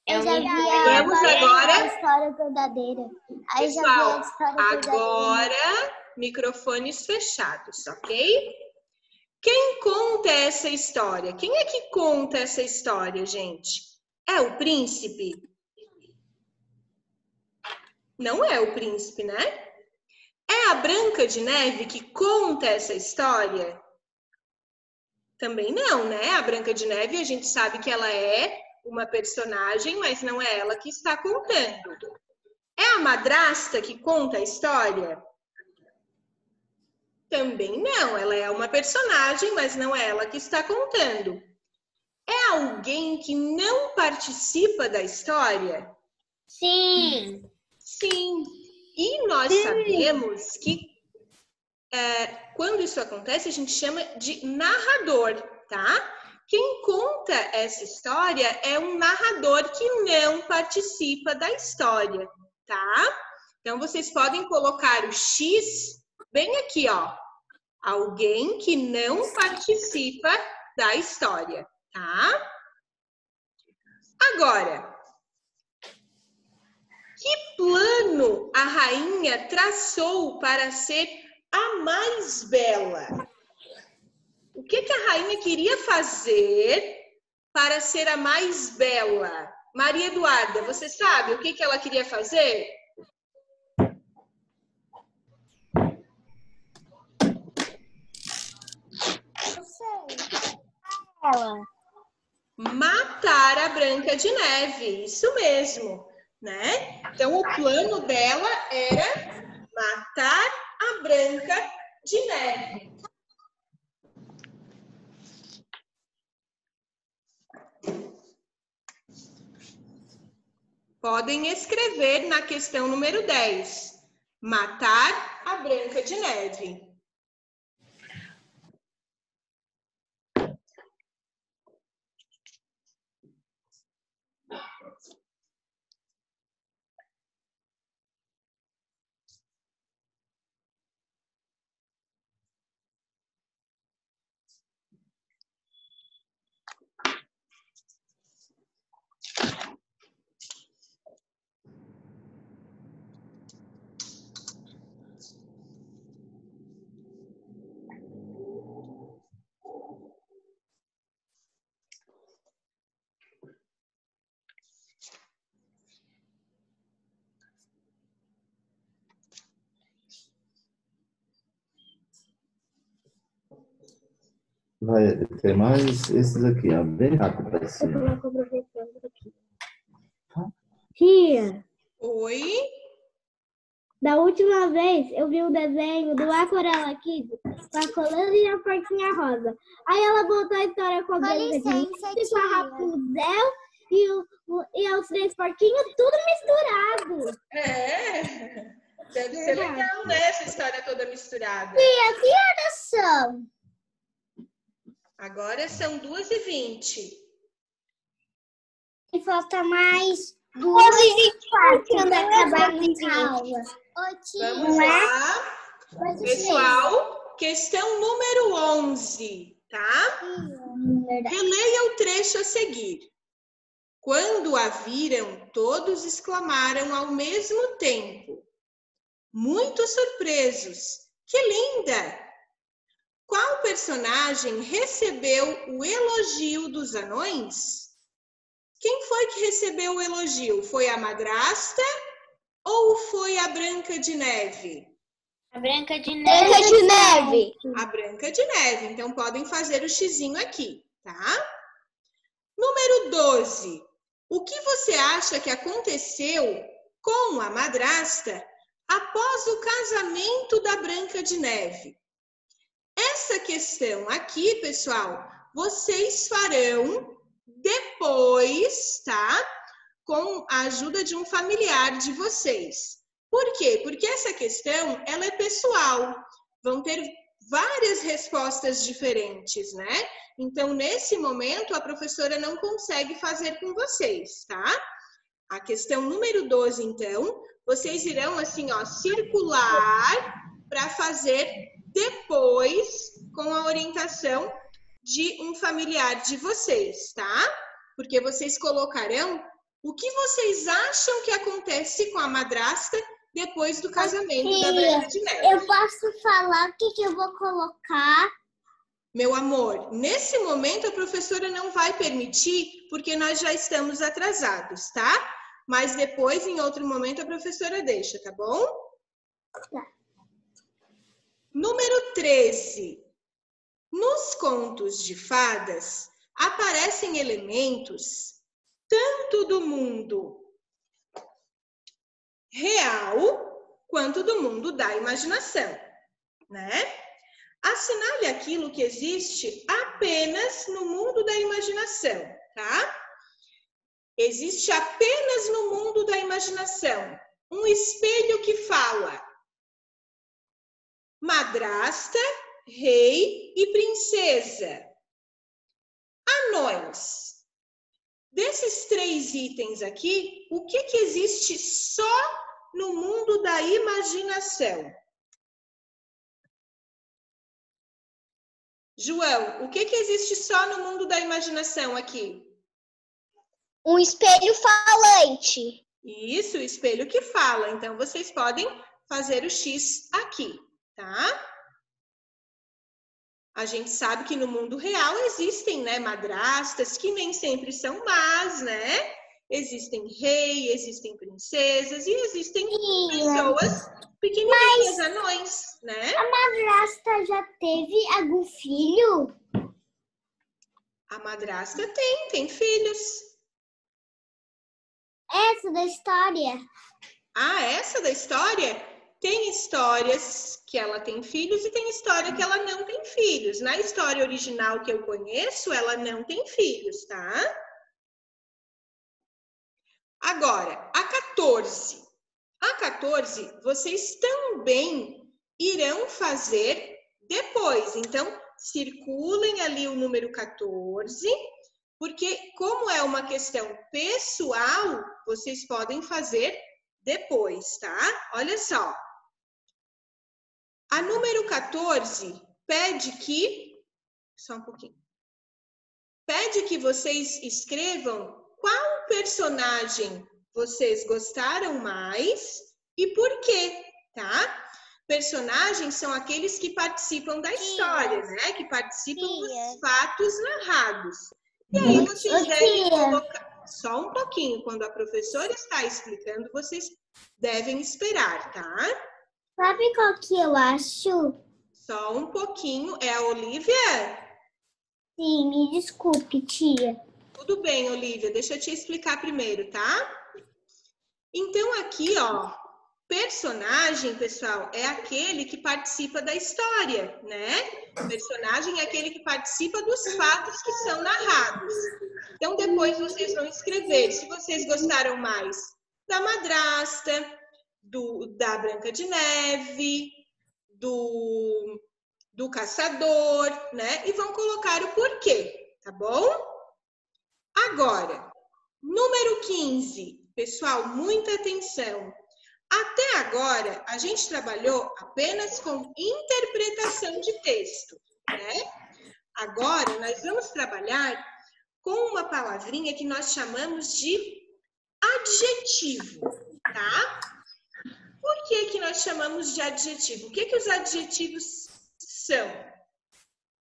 Eu já vi Vamos agora. a história verdadeira. Aí já vi Pessoal, a história verdadeira. agora, microfones fechados, ok? Quem conta essa história? Quem é que conta essa história, gente? É o príncipe? Não é o príncipe, né? É a Branca de Neve que conta essa história? Também não, né? A Branca de Neve, a gente sabe que ela é uma personagem, mas não é ela que está contando. É a madrasta que conta a história? Também não, ela é uma personagem, mas não é ela que está contando. É alguém que não participa da história? Sim. Sim. E nós sabemos que quando isso acontece, a gente chama de narrador, tá? Quem conta essa história é um narrador que não participa da história, tá? Então, vocês podem colocar o X bem aqui, ó. Alguém que não participa da história, tá? Agora, que plano a rainha traçou para ser a mais bela? O que a rainha queria fazer para ser a mais bela? Maria Eduarda, você sabe o que ela queria fazer? Ela. Matar a Branca de Neve, isso mesmo, né? Então, o plano dela era matar a Branca de Neve. Podem escrever na questão número 10. Matar a Branca de Neve. Vai ter mais esses aqui, ó, bem rápido para cima. Tia, Oi? da última vez eu vi um desenho do Aquarela Kids com a Colana e a Porquinha Rosa. Aí ela botou a história com a Branca de Neve, com a Rapunzel e os três porquinhos, tudo misturado. É, deve ser legal, né? Essa história toda misturada. Tia, que horas são? Agora são 2h20. E falta mais 2h24 quando acabar a aula. Vamos lá. Pessoal, questão número 11, tá? Releia o trecho a seguir. Quando a viram, todos exclamaram ao mesmo tempo, muito surpresos. Que linda! Qual personagem recebeu o elogio dos anões? Quem foi que recebeu o elogio? Foi a madrasta ou foi a Branca de Neve? A Branca de Neve. Branca de Neve. A Branca de Neve. Então, podem fazer o xizinho aqui, tá? Número 12. O que você acha que aconteceu com a madrasta após o casamento da Branca de Neve? Essa questão aqui, pessoal, vocês farão depois, tá? Com a ajuda de um familiar de vocês. Por quê? Porque essa questão, ela é pessoal. Vão ter várias respostas diferentes, né? Então, nesse momento, a professora não consegue fazer com vocês, tá? A questão número 12, então, vocês irão, assim, ó, circular para fazer depois com a orientação de um familiar de vocês, tá? Porque vocês colocarão o que vocês acham que acontece com a madrasta depois do casamento da Branca de Neve. Eu posso falar o que eu vou colocar? Meu amor, nesse momento a professora não vai permitir, porque nós já estamos atrasados, tá? Mas depois, em outro momento, a professora deixa, tá bom? Tá. 13. Nos contos de fadas, aparecem elementos tanto do mundo real quanto do mundo da imaginação, né? Assinale aquilo que existe apenas no mundo da imaginação, tá? Existe apenas no mundo da imaginação um espelho que fala madrasta, rei e princesa. Anões. Desses 3 itens aqui, o que existe só no mundo da imaginação? João, o que existe só no mundo da imaginação aqui? Um espelho falante. Isso, o espelho que fala. Então, vocês podem fazer o X aqui, tá? A gente sabe que no mundo real existem, né, madrastas que nem sempre são más, né? Existem rei, existem princesas e existem pessoas pequenininhas, anões, né? A madrasta já teve algum filho? A madrasta tem filhos. Essa da história. Ah, essa da história? Tem histórias que ela tem filhos e tem história que ela não tem filhos. Na história original que eu conheço, ela não tem filhos, tá? Agora, a 14. A 14, vocês também irão fazer depois. Então, circulem ali o número 14, porque como é uma questão pessoal, vocês podem fazer depois, tá? Olha só. A número 14 pede que... Só um pouquinho. Pede que vocês escrevam qual personagem vocês gostaram mais e por quê, tá? Personagens são aqueles que participam da história, né? Que participam dos fatos narrados. E aí vocês devem colocar... Só um pouquinho. Quando a professora está explicando, vocês devem esperar, tá? Sabe qual que eu acho? Só um pouquinho. É a Olivia? Sim, me desculpe, tia. Tudo bem, Olivia. Deixa eu te explicar primeiro, tá? Então, aqui, ó, personagem, pessoal, é aquele que participa da história, né? Personagem é aquele que participa dos fatos que são narrados. Então, depois vocês vão escrever se vocês gostaram mais da madrasta, da Branca de Neve, do caçador, né? E vão colocar o porquê, tá bom? Agora, número 15. Pessoal, muita atenção. Até agora, a gente trabalhou apenas com interpretação de texto, né? Agora, nós vamos trabalhar com uma palavrinha que nós chamamos de adjetivo, tá? Por que nós chamamos de adjetivo? O que os adjetivos são?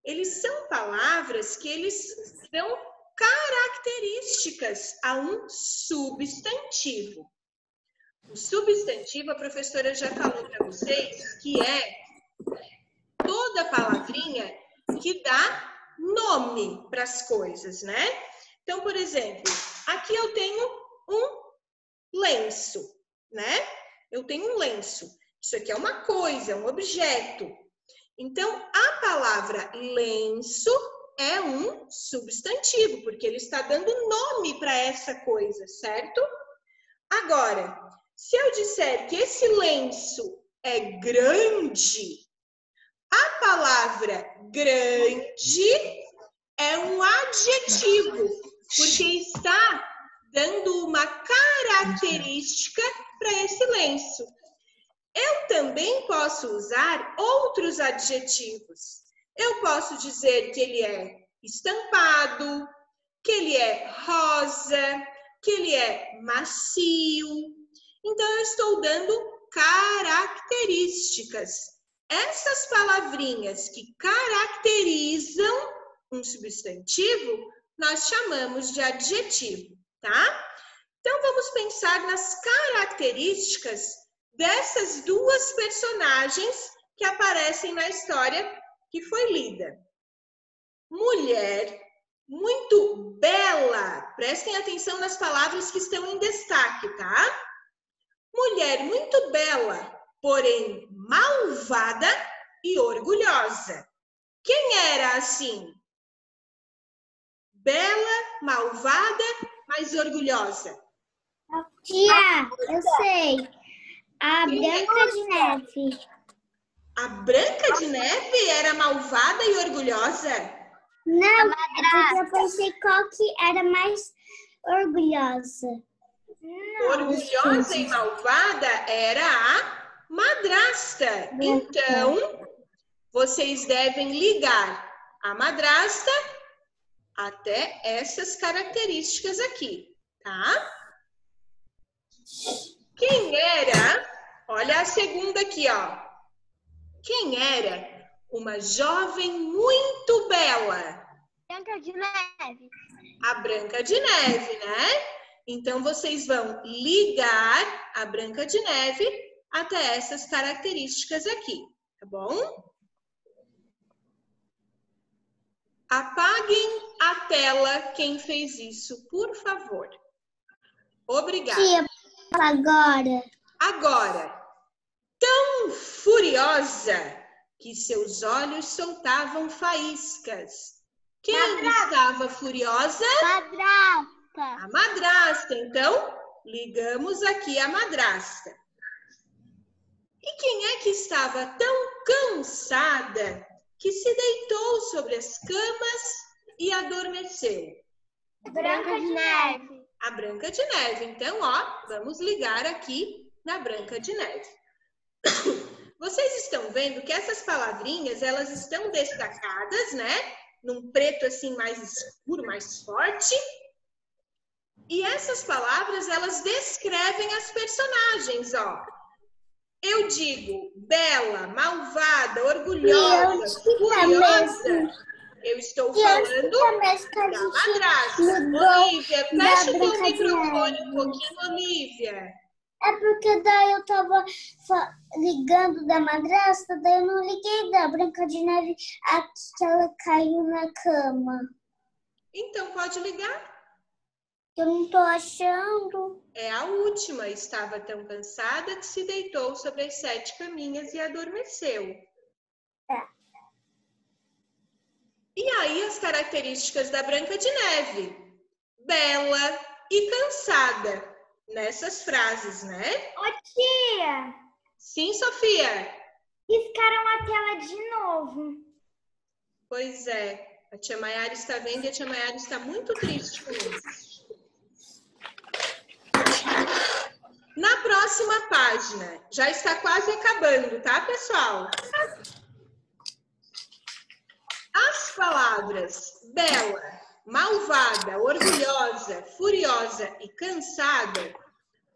Eles são palavras que eles dão características a um substantivo. O substantivo, a professora já falou para vocês, que é toda palavrinha que dá nome para as coisas, né? Então, por exemplo, aqui eu tenho um lenço, né? Eu tenho um lenço. Isso aqui é uma coisa, é um objeto. Então, a palavra lenço é um substantivo, porque ele está dando nome para essa coisa, certo? Agora, se eu disser que esse lenço é grande, a palavra grande é um adjetivo, porque está dando uma característica para esse lenço. Eu também posso usar outros adjetivos. Eu posso dizer que ele é estampado, que ele é rosa, que ele é macio. Então, eu estou dando características. Essas palavrinhas que caracterizam um substantivo, nós chamamos de adjetivo, tá? Então, vamos pensar nas características dessas duas personagens que aparecem na história que foi lida. Mulher muito bela. Prestem atenção nas palavras que estão em destaque, tá? Mulher muito bela, porém malvada e orgulhosa. Quem era assim? Bela, malvada, mas orgulhosa. Tia, eu sei. A Branca de Neve. A Branca de Neve era malvada e orgulhosa? Não, porque eu pensei qual que era mais orgulhosa. Orgulhosa e malvada era a madrasta. Então, vocês devem ligar a madrasta até essas características aqui, tá? Quem era? Olha a segunda aqui, ó. Quem era uma jovem muito bela? Branca de Neve. A Branca de Neve, né? Então, vocês vão ligar a Branca de Neve até essas características aqui, tá bom? Apaguem a tela quem fez isso, por favor. Obrigada. Tia, agora. Agora, tão furiosa que seus olhos soltavam faíscas. Quem estava furiosa? Madrasta. A madrasta. Então, ligamos aqui a madrasta. E quem é que estava tão cansada que se deitou sobre as camas e adormeceu? Branca de Neve. A Branca de Neve. Então, ó, vamos ligar aqui na Branca de Neve. Vocês estão vendo que essas palavrinhas, elas estão destacadas, né? Num preto assim mais escuro, mais forte. E essas palavras, elas descrevem as personagens, ó. Eu digo bela, malvada, orgulhosa, furiosa. Eu estou falando da madrasta. Olivia, fecha o teu microfone um pouquinho, Olivia. É porque daí eu tava ligando da madrasta, daí eu não liguei da Branca de Neve aqui que ela caiu na cama. Então, pode ligar. Eu não tô achando. É a última. Estava tão cansada que se deitou sobre as 7 caminhas e adormeceu. E aí as características da Branca de Neve. Bela e cansada. Nessas frases, né? Ô tia, Sim, Sofia? riscaram a tela de novo. Pois é. A tia Maiara está vendo e a tia Maiara está muito triste com isso. Na próxima página, já está quase acabando, tá, pessoal? As palavras bela, malvada, orgulhosa, furiosa e cansada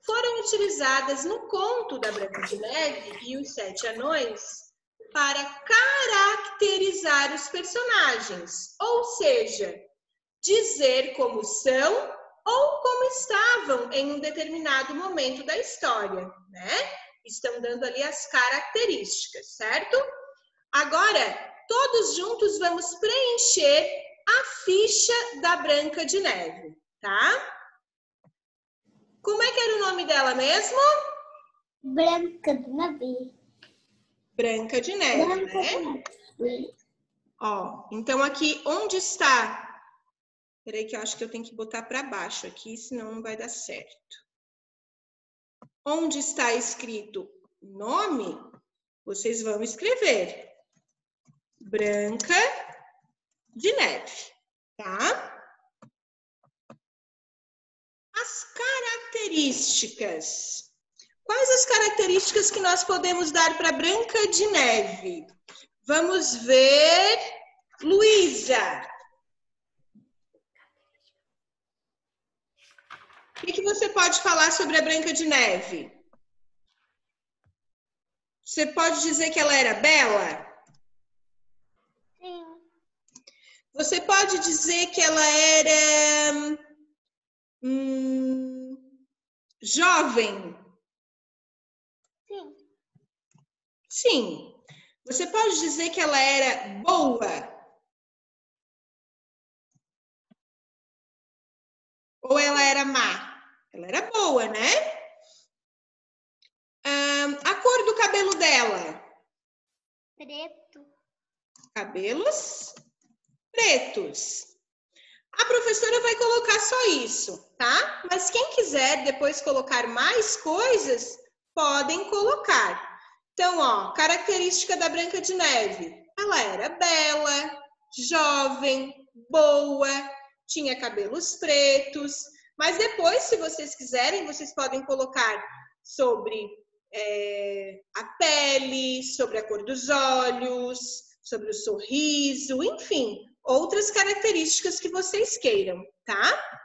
foram utilizadas no conto da Branca de Neve e os 7 Anões para caracterizar os personagens, ou seja, dizer como são ou como estavam em um determinado momento da história, né? Estão dando ali as características, certo? Agora, todos juntos vamos preencher a ficha da Branca de Neve, tá? Como é que era o nome dela mesmo? Branca de Neve. Branca de Neve, Branca né? de Neve. Ó, então aqui onde está... Peraí que eu acho que eu tenho que botar para baixo aqui, senão não vai dar certo. Onde está escrito nome, vocês vão escrever Branca de Neve, tá? As características. Quais as características que nós podemos dar para Branca de Neve? Vamos ver, Luísa. O que você pode falar sobre a Branca de Neve? Você pode dizer que ela era bela? Sim. Você pode dizer que ela era jovem? Sim. Sim. Você pode dizer que ela era boa? Ou ela era má? Ela era boa, né? A cor do cabelo dela? Preto. Cabelos pretos. A professora vai colocar só isso, tá? Mas quem quiser depois colocar mais coisas, podem colocar. Então, ó, característica da Branca de Neve. Ela era bela, jovem, boa, tinha cabelos pretos. Mas depois, se vocês quiserem, vocês podem colocar sobre a pele, sobre a cor dos olhos, sobre o sorriso, enfim, outras características que vocês queiram, tá?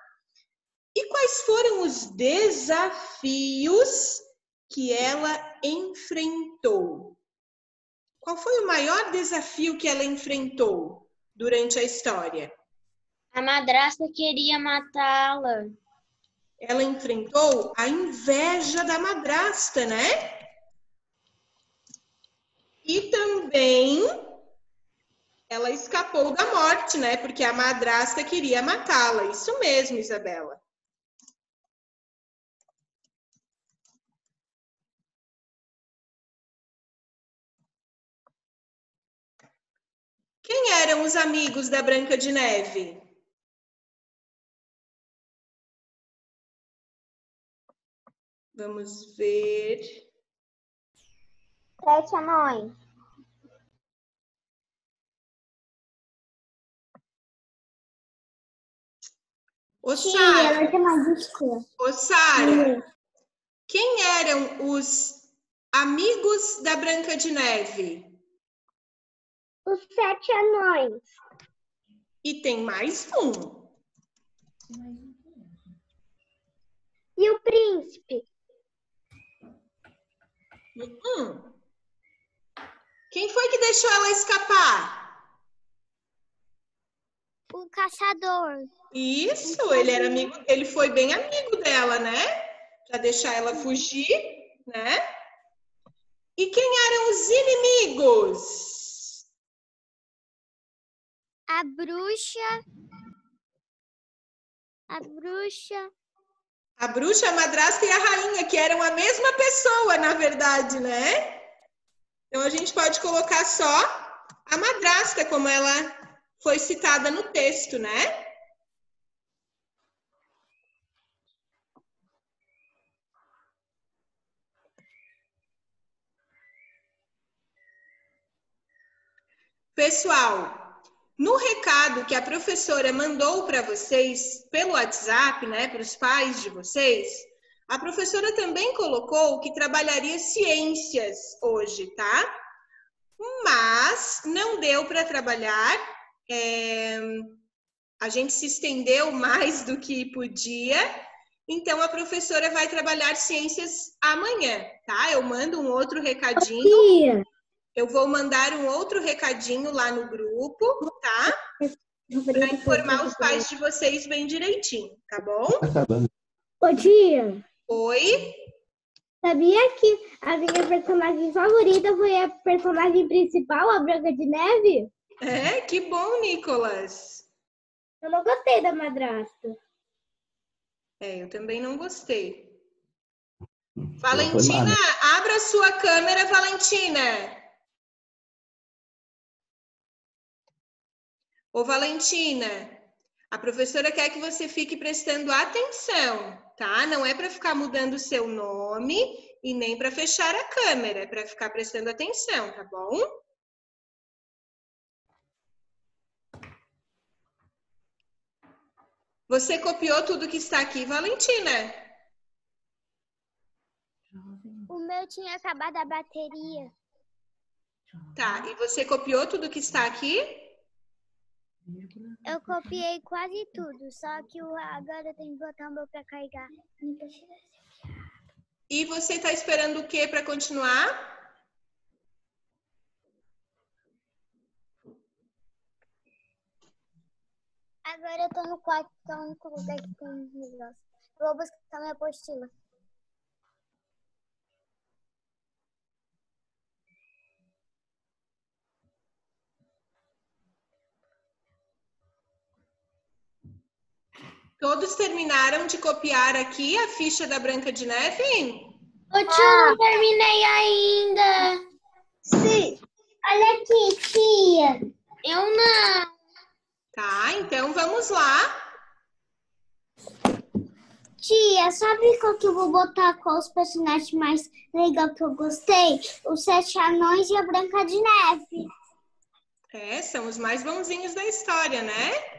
E quais foram os desafios que ela enfrentou? Qual foi o maior desafio que ela enfrentou durante a história? A madrasta queria matá-la. Ela enfrentou a inveja da madrasta, né? E também ela escapou da morte, né? Porque a madrasta queria matá-la. Isso mesmo, Isabela. Quem eram os amigos da Branca de Neve? Vamos ver. 7 anões. Ô, Tia, Sara, ela tem mais escura. ô, Sara, quem eram os amigos da Branca de Neve? Os 7 anões. E tem mais um. E o príncipe? Quem foi que deixou ela escapar? O caçador. Isso, ele era amigo, ele foi bem amigo dela, né? Para deixar ela fugir, né? E quem eram os inimigos? A bruxa. A bruxa, a madrasta e a rainha, que eram a mesma pessoa, na verdade, né? Então a gente pode colocar só a madrasta, como ela foi citada no texto, né? Pessoal, no recado que a professora mandou para vocês pelo WhatsApp, né, para os pais de vocês, a professora também colocou que trabalharia ciências hoje, tá? Mas não deu para trabalhar, a gente se estendeu mais do que podia, então a professora vai trabalhar ciências amanhã, tá? Eu mando um outro recadinho. Tia. Eu vou mandar um outro recadinho lá no grupo, tá? Para informar os pais de vocês bem direitinho, tá bom? Ô, tia. Oi? Sabia que a minha personagem favorita foi a personagem principal, a Branca de Neve? É, que bom, Nicolas. Eu não gostei da madrasta. Eu também não gostei. Valentina, abra sua câmera, Valentina. Ô, Valentina, a professora quer que você fique prestando atenção, tá? Não é para ficar mudando o seu nome e nem para fechar a câmera, é para ficar prestando atenção, tá bom? Você copiou tudo que está aqui, Valentina? O meu tinha acabado a bateria. Tá, e você copiou tudo que está aqui? Eu copiei quase tudo, só que agora eu tenho que botar o meu para carregar. E você está esperando o que para continuar? Agora eu tô no quarto, que é o único lugar que tem negócio. Eu vou buscar minha apostila. Todos terminaram de copiar aqui a ficha da Branca de Neve? Ô tio, não terminei ainda. Sim. Olha aqui, tia. Eu não. Tá, então vamos lá. Tia, sabe qual que eu vou botar com os personagens mais legais que eu gostei? Os 7 anões e a Branca de Neve. São os mais bonzinhos da história, né?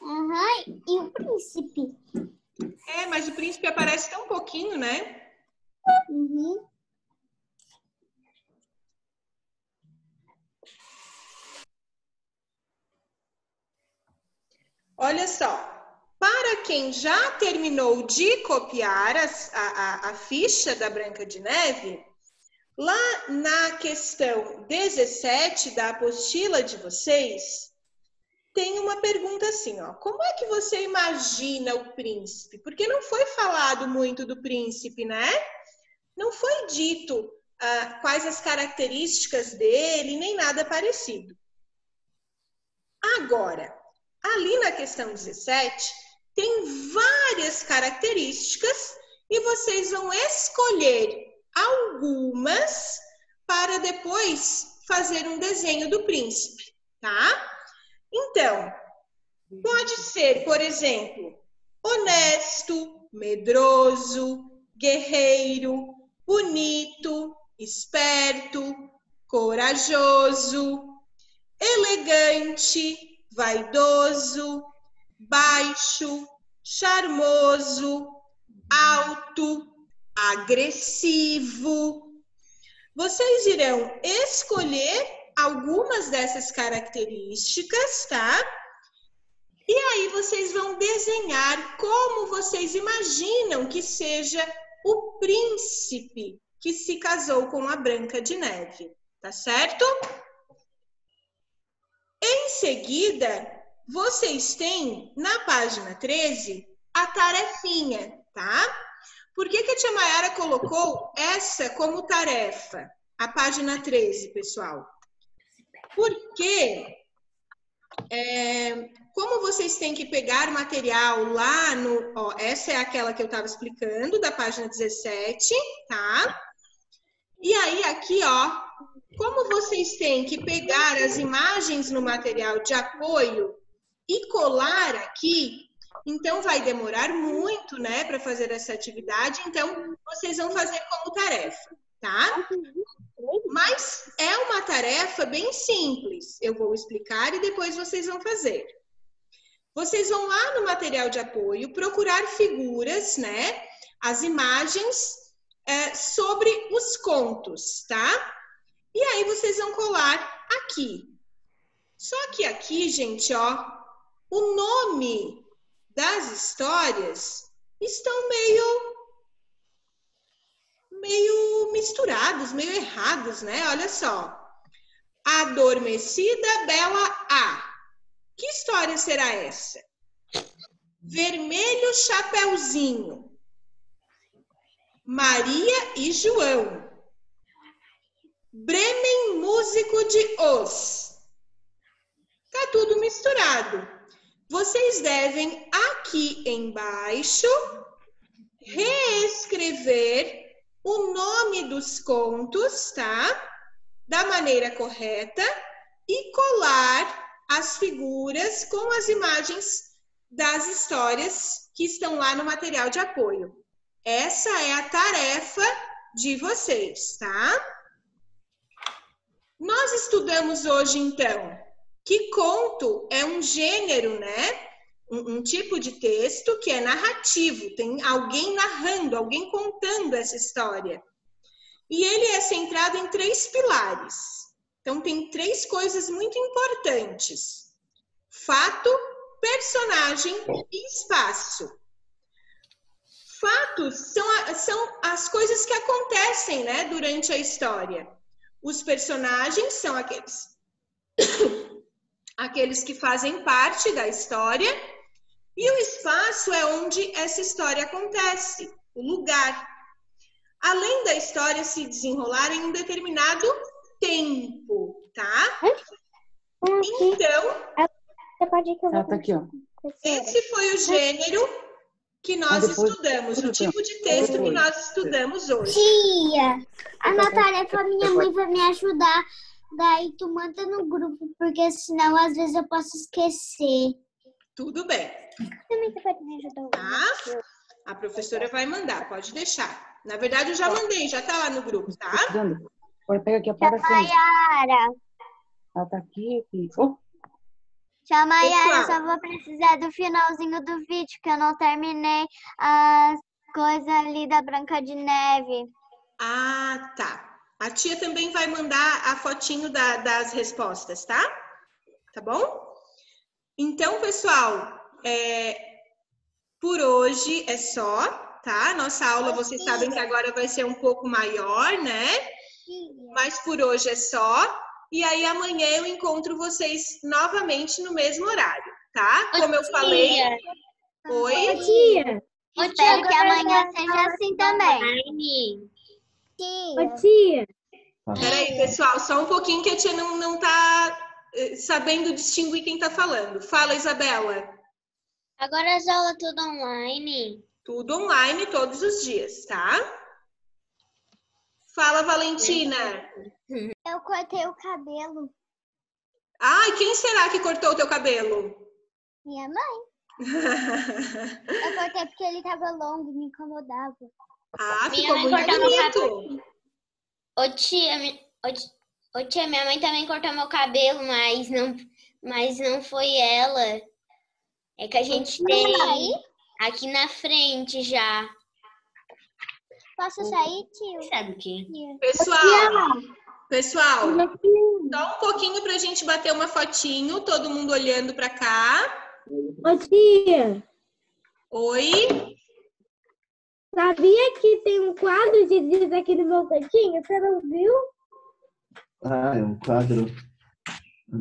Aham, e o príncipe. Mas o príncipe aparece tão pouquinho, né? Uhum. Olha só. Para quem já terminou de copiar a ficha da Branca de Neve, lá na questão 17 da apostila de vocês, tem uma pergunta assim, ó. Como é que você imagina o príncipe? Porque não foi falado muito do príncipe, né? Não foi dito quais as características dele, nem nada parecido. Agora, ali na questão 17, tem várias características e vocês vão escolher algumas para depois fazer um desenho do príncipe, tá? Então, pode ser, por exemplo, honesto, medroso, guerreiro, bonito, esperto, corajoso, elegante, vaidoso, baixo, charmoso, alto, agressivo. Vocês irão escolher algumas dessas características, tá? E aí vocês vão desenhar como vocês imaginam que seja o príncipe que se casou com a Branca de Neve, tá certo? Em seguida, vocês têm na página 13 a tarefinha, tá? Por que a tia Mayara colocou essa como tarefa? A página 13, pessoal. Porque, como vocês têm que pegar material lá no... Ó, essa é aquela que eu estava explicando, da página 17, tá? E aí, aqui, ó, como vocês têm que pegar as imagens no material de apoio e colar aqui, então vai demorar muito, né, para fazer essa atividade. Então, vocês vão fazer como tarefa, tá? Mas é uma tarefa bem simples. Eu vou explicar e depois vocês vão fazer. Vocês vão lá no material de apoio procurar figuras, né, as imagens sobre os contos, tá? E aí vocês vão colar aqui. Só que aqui, gente, ó, o nome das histórias estão meio misturados, meio errados, né? Olha só. Adormecida Bela A. Que história será essa? Vermelho Chapeuzinho. Maria e João. Bremen Músico de Os. Tá tudo misturado. Vocês devem aqui embaixo reescrever o nome dos contos, tá? Da maneira correta e colar as figuras com as imagens das histórias que estão lá no material de apoio. Essa é a tarefa de vocês, tá? Nós estudamos hoje, então, que conto é um gênero, né? Um tipo de texto que é narrativo, tem alguém narrando, alguém contando essa história. E ele é centrado em 3 pilares. Então, tem 3 coisas muito importantes: fato, personagem e espaço. Fatos são as coisas que acontecem, né, durante a história. Os personagens são aqueles que fazem parte da história. E o espaço é onde essa história acontece, o lugar. Além da história se desenrolar em um determinado tempo, tá? Então... Tá aqui, ó. Esse foi o gênero que nós estudamos, o tipo de texto que nós estudamos hoje. Tia, a tarefa minha mãe vai me ajudar. Daí tu manda no grupo, porque senão às vezes eu posso esquecer. Tudo bem, Também você pode me ajudar. tá? A professora vai mandar, pode deixar. Na verdade, eu já mandei, já tá lá no grupo, tá? Agora pega aqui, apaga a frente. Mayara. Ela tá aqui. Oh, Tia Mayara, Pessoal. só vou precisar do finalzinho do vídeo, que eu não terminei as coisas ali da Branca de Neve. Ah, tá. A tia também vai mandar a fotinho das respostas, tá? Tá bom? Então, pessoal, por hoje é só, tá? Nossa aula, vocês sabem que agora vai ser um pouco maior, né? Mas por hoje é só. E aí amanhã eu encontro vocês novamente no mesmo horário, tá? Como eu falei. Oi? Tia, Espero que amanhã seja assim também. ô tia, Peraí, pessoal, só um pouquinho que a tia não tá sabendo distinguir quem tá falando. Fala, Isabela. Agora as aulas tudo online. Tudo online todos os dias, tá? Fala, Valentina. Eu cortei o cabelo. Ai, quem será que cortou o teu cabelo? Minha mãe. Eu cortei porque ele tava longo, me incomodava. Ah, Minha ficou mãe muito cortava o bonito. Ô tia, minha mãe também cortou meu cabelo, mas não foi ela. É que a gente tem aqui na frente já. Posso sair, tio? Sabe o quê? Pessoal, só um pouquinho pra gente bater uma fotinho, todo mundo olhando pra cá. ô tia, Oi? sabia que tem um quadro de dias aqui no meu cantinho? Você não viu? Ah, é um quadro.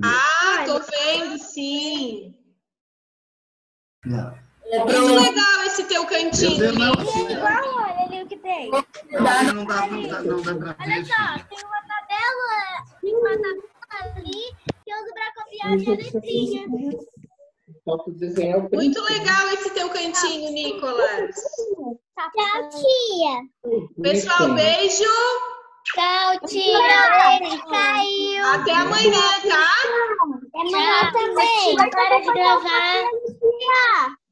Ah, tô vendo, sim. Não. Muito legal esse teu cantinho. Olha ali o que tem. Não dá pra Olha só, tem uma tabela ali que eu uso pra copiar a minha letrinha. Muito legal esse teu cantinho, Nicolas. Tchau, tia. Pessoal, beijo. Tchau, tia. Caiu. Até amanhã, tá? Amanhã também. Tia, para de gravar. Tia.